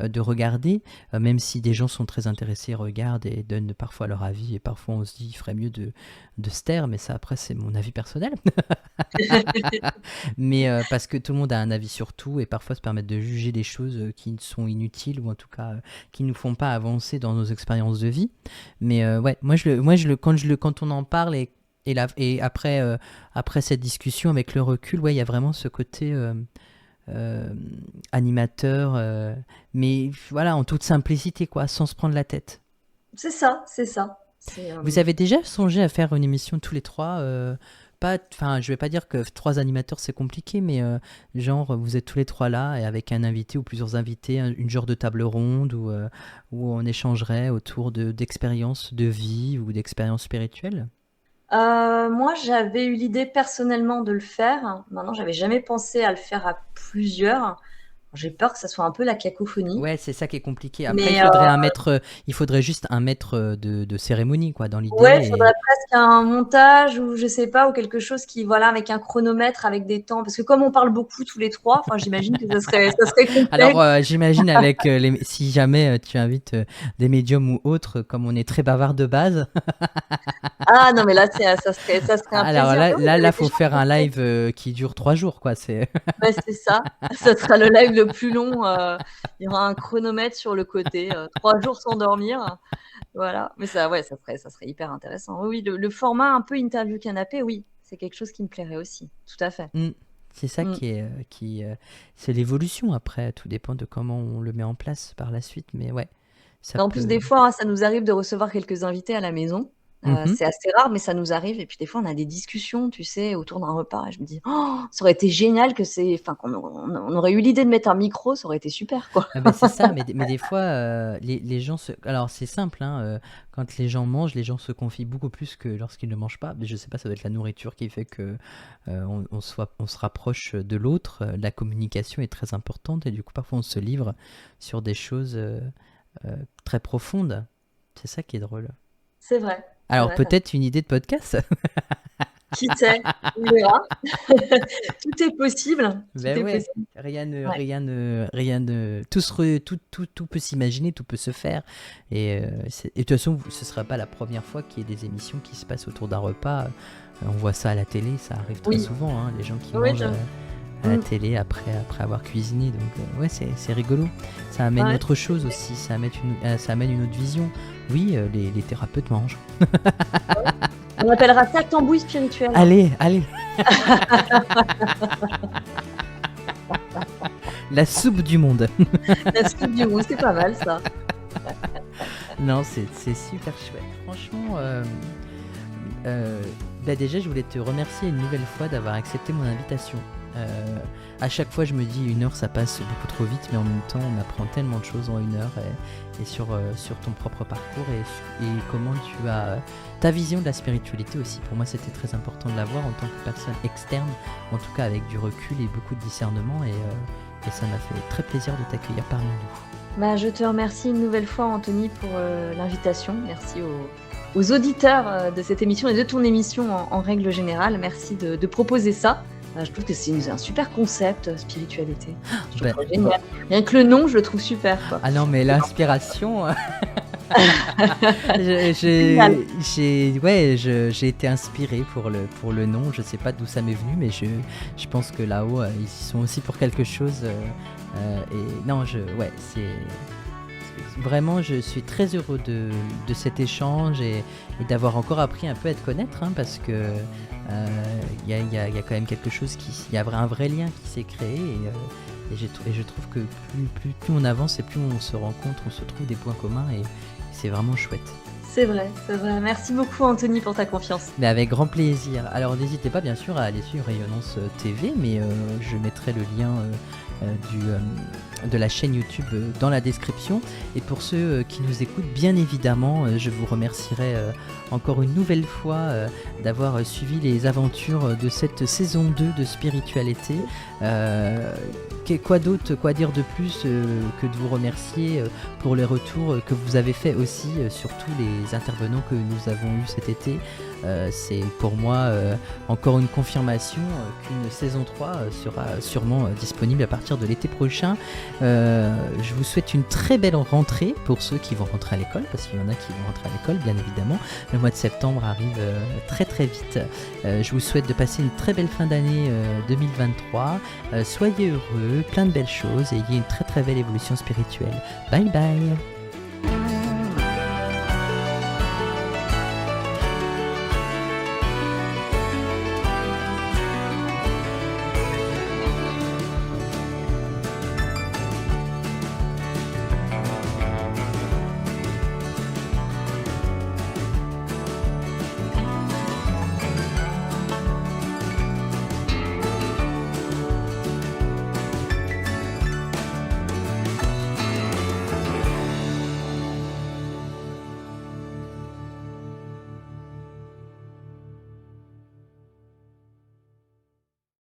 de regarder, même si des gens sont très intéressés, regardent et donnent parfois leur avis, et parfois on se dit il ferait mieux de se taire, mais ça après c'est mon avis personnel. Mais parce que tout le monde a un avis sur tout, et parfois se permettre de juger des choses qui sont inutiles, ou en tout cas qui ne nous font pas avancer dans nos expériences de vie. Mais ouais, quand on en parle, et après cette discussion avec le recul, ouais, il y a vraiment ce côté euh, animateur, mais voilà, en toute simplicité, quoi, sans se prendre la tête. C'est ça, c'est ça. Vous avez déjà songé à faire une émission tous les trois, pas, enfin, je vais pas dire que trois animateurs c'est compliqué, mais genre vous êtes tous les trois là, et avec un invité ou plusieurs invités, une genre de table ronde où on échangerait autour d'expériences de vie ou d'expériences spirituelles. Moi, j'avais eu l'idée personnellement de le faire. Maintenant, j'avais jamais pensé à le faire à plusieurs. J'ai peur que ça soit un peu la cacophonie. Ouais, c'est ça qui est compliqué. Après, Mais il faudrait juste un maître de cérémonie, quoi, dans l'idée. ouais, il faudrait Et presque un montage ou je sais pas, ou quelque chose qui, voilà, avec un chronomètre, avec des temps. Parce que comme on parle beaucoup tous les trois, enfin, j'imagine que ça serait alors, complexe. j'imagine avec si jamais tu invites des médiums ou autres, comme on est très bavard de base. Ah non, mais là, ça serait un Alors plaisir. là, Mais oui, là, j'avais là, faut déjà faire un pensé. live qui dure 3 jours, quoi. C'est Ouais, c'est ça. Ça sera le live le plus long. Il y aura un chronomètre sur le côté. 3 jours sans dormir. Voilà. Mais ça, ouais, ça serait hyper intéressant. Oui, oui, le format un peu interview canapé, oui, c'est quelque chose qui me plairait aussi. Tout à fait. Mm. C'est ça Mm. c'est l'évolution. Après, tout dépend de comment on le met en place par la suite, mais ouais, ça En plus, peut. des fois, hein, ça nous arrive de recevoir quelques invités à la maison. Mhm. C'est assez rare, mais ça nous arrive. Et puis des fois, on a des discussions, tu sais, autour d'un repas. Et je me dis, oh, ça aurait été génial qu'on aurait eu l'idée de mettre un micro, ça aurait été super, quoi. Ah ben c'est ça, mais des fois, les gens se... Alors c'est simple, hein, quand les gens mangent, les gens se confient beaucoup plus que lorsqu'ils ne mangent pas. Mais je sais pas, ça doit être la nourriture qui fait que on se rapproche de l'autre. La communication est très importante et du coup parfois on se livre sur des choses très profondes. C'est ça qui est drôle. C'est Alors vrai, peut-être une idée de podcast? qui sait, on verra. Tout est possible, tout Ben est ouais, possible. Ouais. rien ne, tout peut s'imaginer, tout peut se faire. Et de toute façon, ce sera pas la première fois qu'il y ait des émissions qui se passent autour d'un repas. On voit ça à la télé, ça arrive très Oui, souvent, hein, les gens qui oui, mangent à la Mm. télé après avoir cuisiné. Donc ouais, c'est rigolo. Ça amène Ouais, autre chose aussi, ça amène une autre vision. Oui, les thérapeutes mangent. on appellera ça tambouille spirituelle. Allez, allez. La soupe du monde. La soupe du monde, c'est pas mal ça. Non, c'est super chouette. Franchement, bah déjà, je voulais te remercier une nouvelle fois d'avoir accepté mon invitation. À chaque fois, je me dis 1 heure, ça passe beaucoup trop vite, mais en même temps, on apprend tellement de choses en 1 heure et sur ton propre parcours et comment tu as ta vision de la spiritualité aussi. Pour moi, c'était très important de l'avoir en tant que personne externe, en tout cas avec du recul et beaucoup de discernement, et ça m'a fait très plaisir de t'accueillir parmi nous. Bah, je te remercie une nouvelle fois, Anthony, pour l'invitation. Merci aux auditeurs de cette émission et de ton émission en règle générale. Merci de proposer ça. Je trouve que c'est un super concept, spiritualité. Je trouve Ben, ça génial. Rien que le nom, je le trouve super, quoi. ah non, mais l'inspiration, Génial. j'ai été inspiré pour le nom. Je sais pas d'où ça m'est venu, mais je pense que là-haut, ils y sont aussi pour quelque chose. Et non, vraiment, je suis très heureux de cet échange et d'avoir encore appris un peu à te connaître, hein, parce que il y a quand même quelque chose il y a un vrai lien qui s'est créé et je trouve que plus on avance et plus on se rencontre, on se trouve des points communs et c'est vraiment chouette. C'est vrai, c'est vrai. Merci beaucoup, Anthony, pour ta confiance. Mais avec grand plaisir. Alors n'hésitez pas bien sûr à aller suivre Rayonnance TV, mais je mettrai le lien de la chaîne YouTube dans la description. Et pour ceux qui nous écoutent, bien évidemment, je vous remercierai encore une nouvelle fois d'avoir suivi les aventures de cette saison 2 de Spiritualité. Quoi d'autre, quoi dire de plus que de vous remercier pour les retours que vous avez fait aussi sur tous les intervenants que nous avons eus cet été. C'est pour moi encore une confirmation qu'une saison 3 sera sûrement disponible à partir de l'été prochain. Je vous souhaite une très belle rentrée pour ceux qui vont rentrer à l'école, parce qu'il y en a qui vont rentrer à l'école bien évidemment. Le mois de septembre arrive très très vite. Je vous souhaite de passer une très belle fin d'année 2023. Soyez heureux, plein de belles choses et ayez une très très belle évolution spirituelle. Bye bye.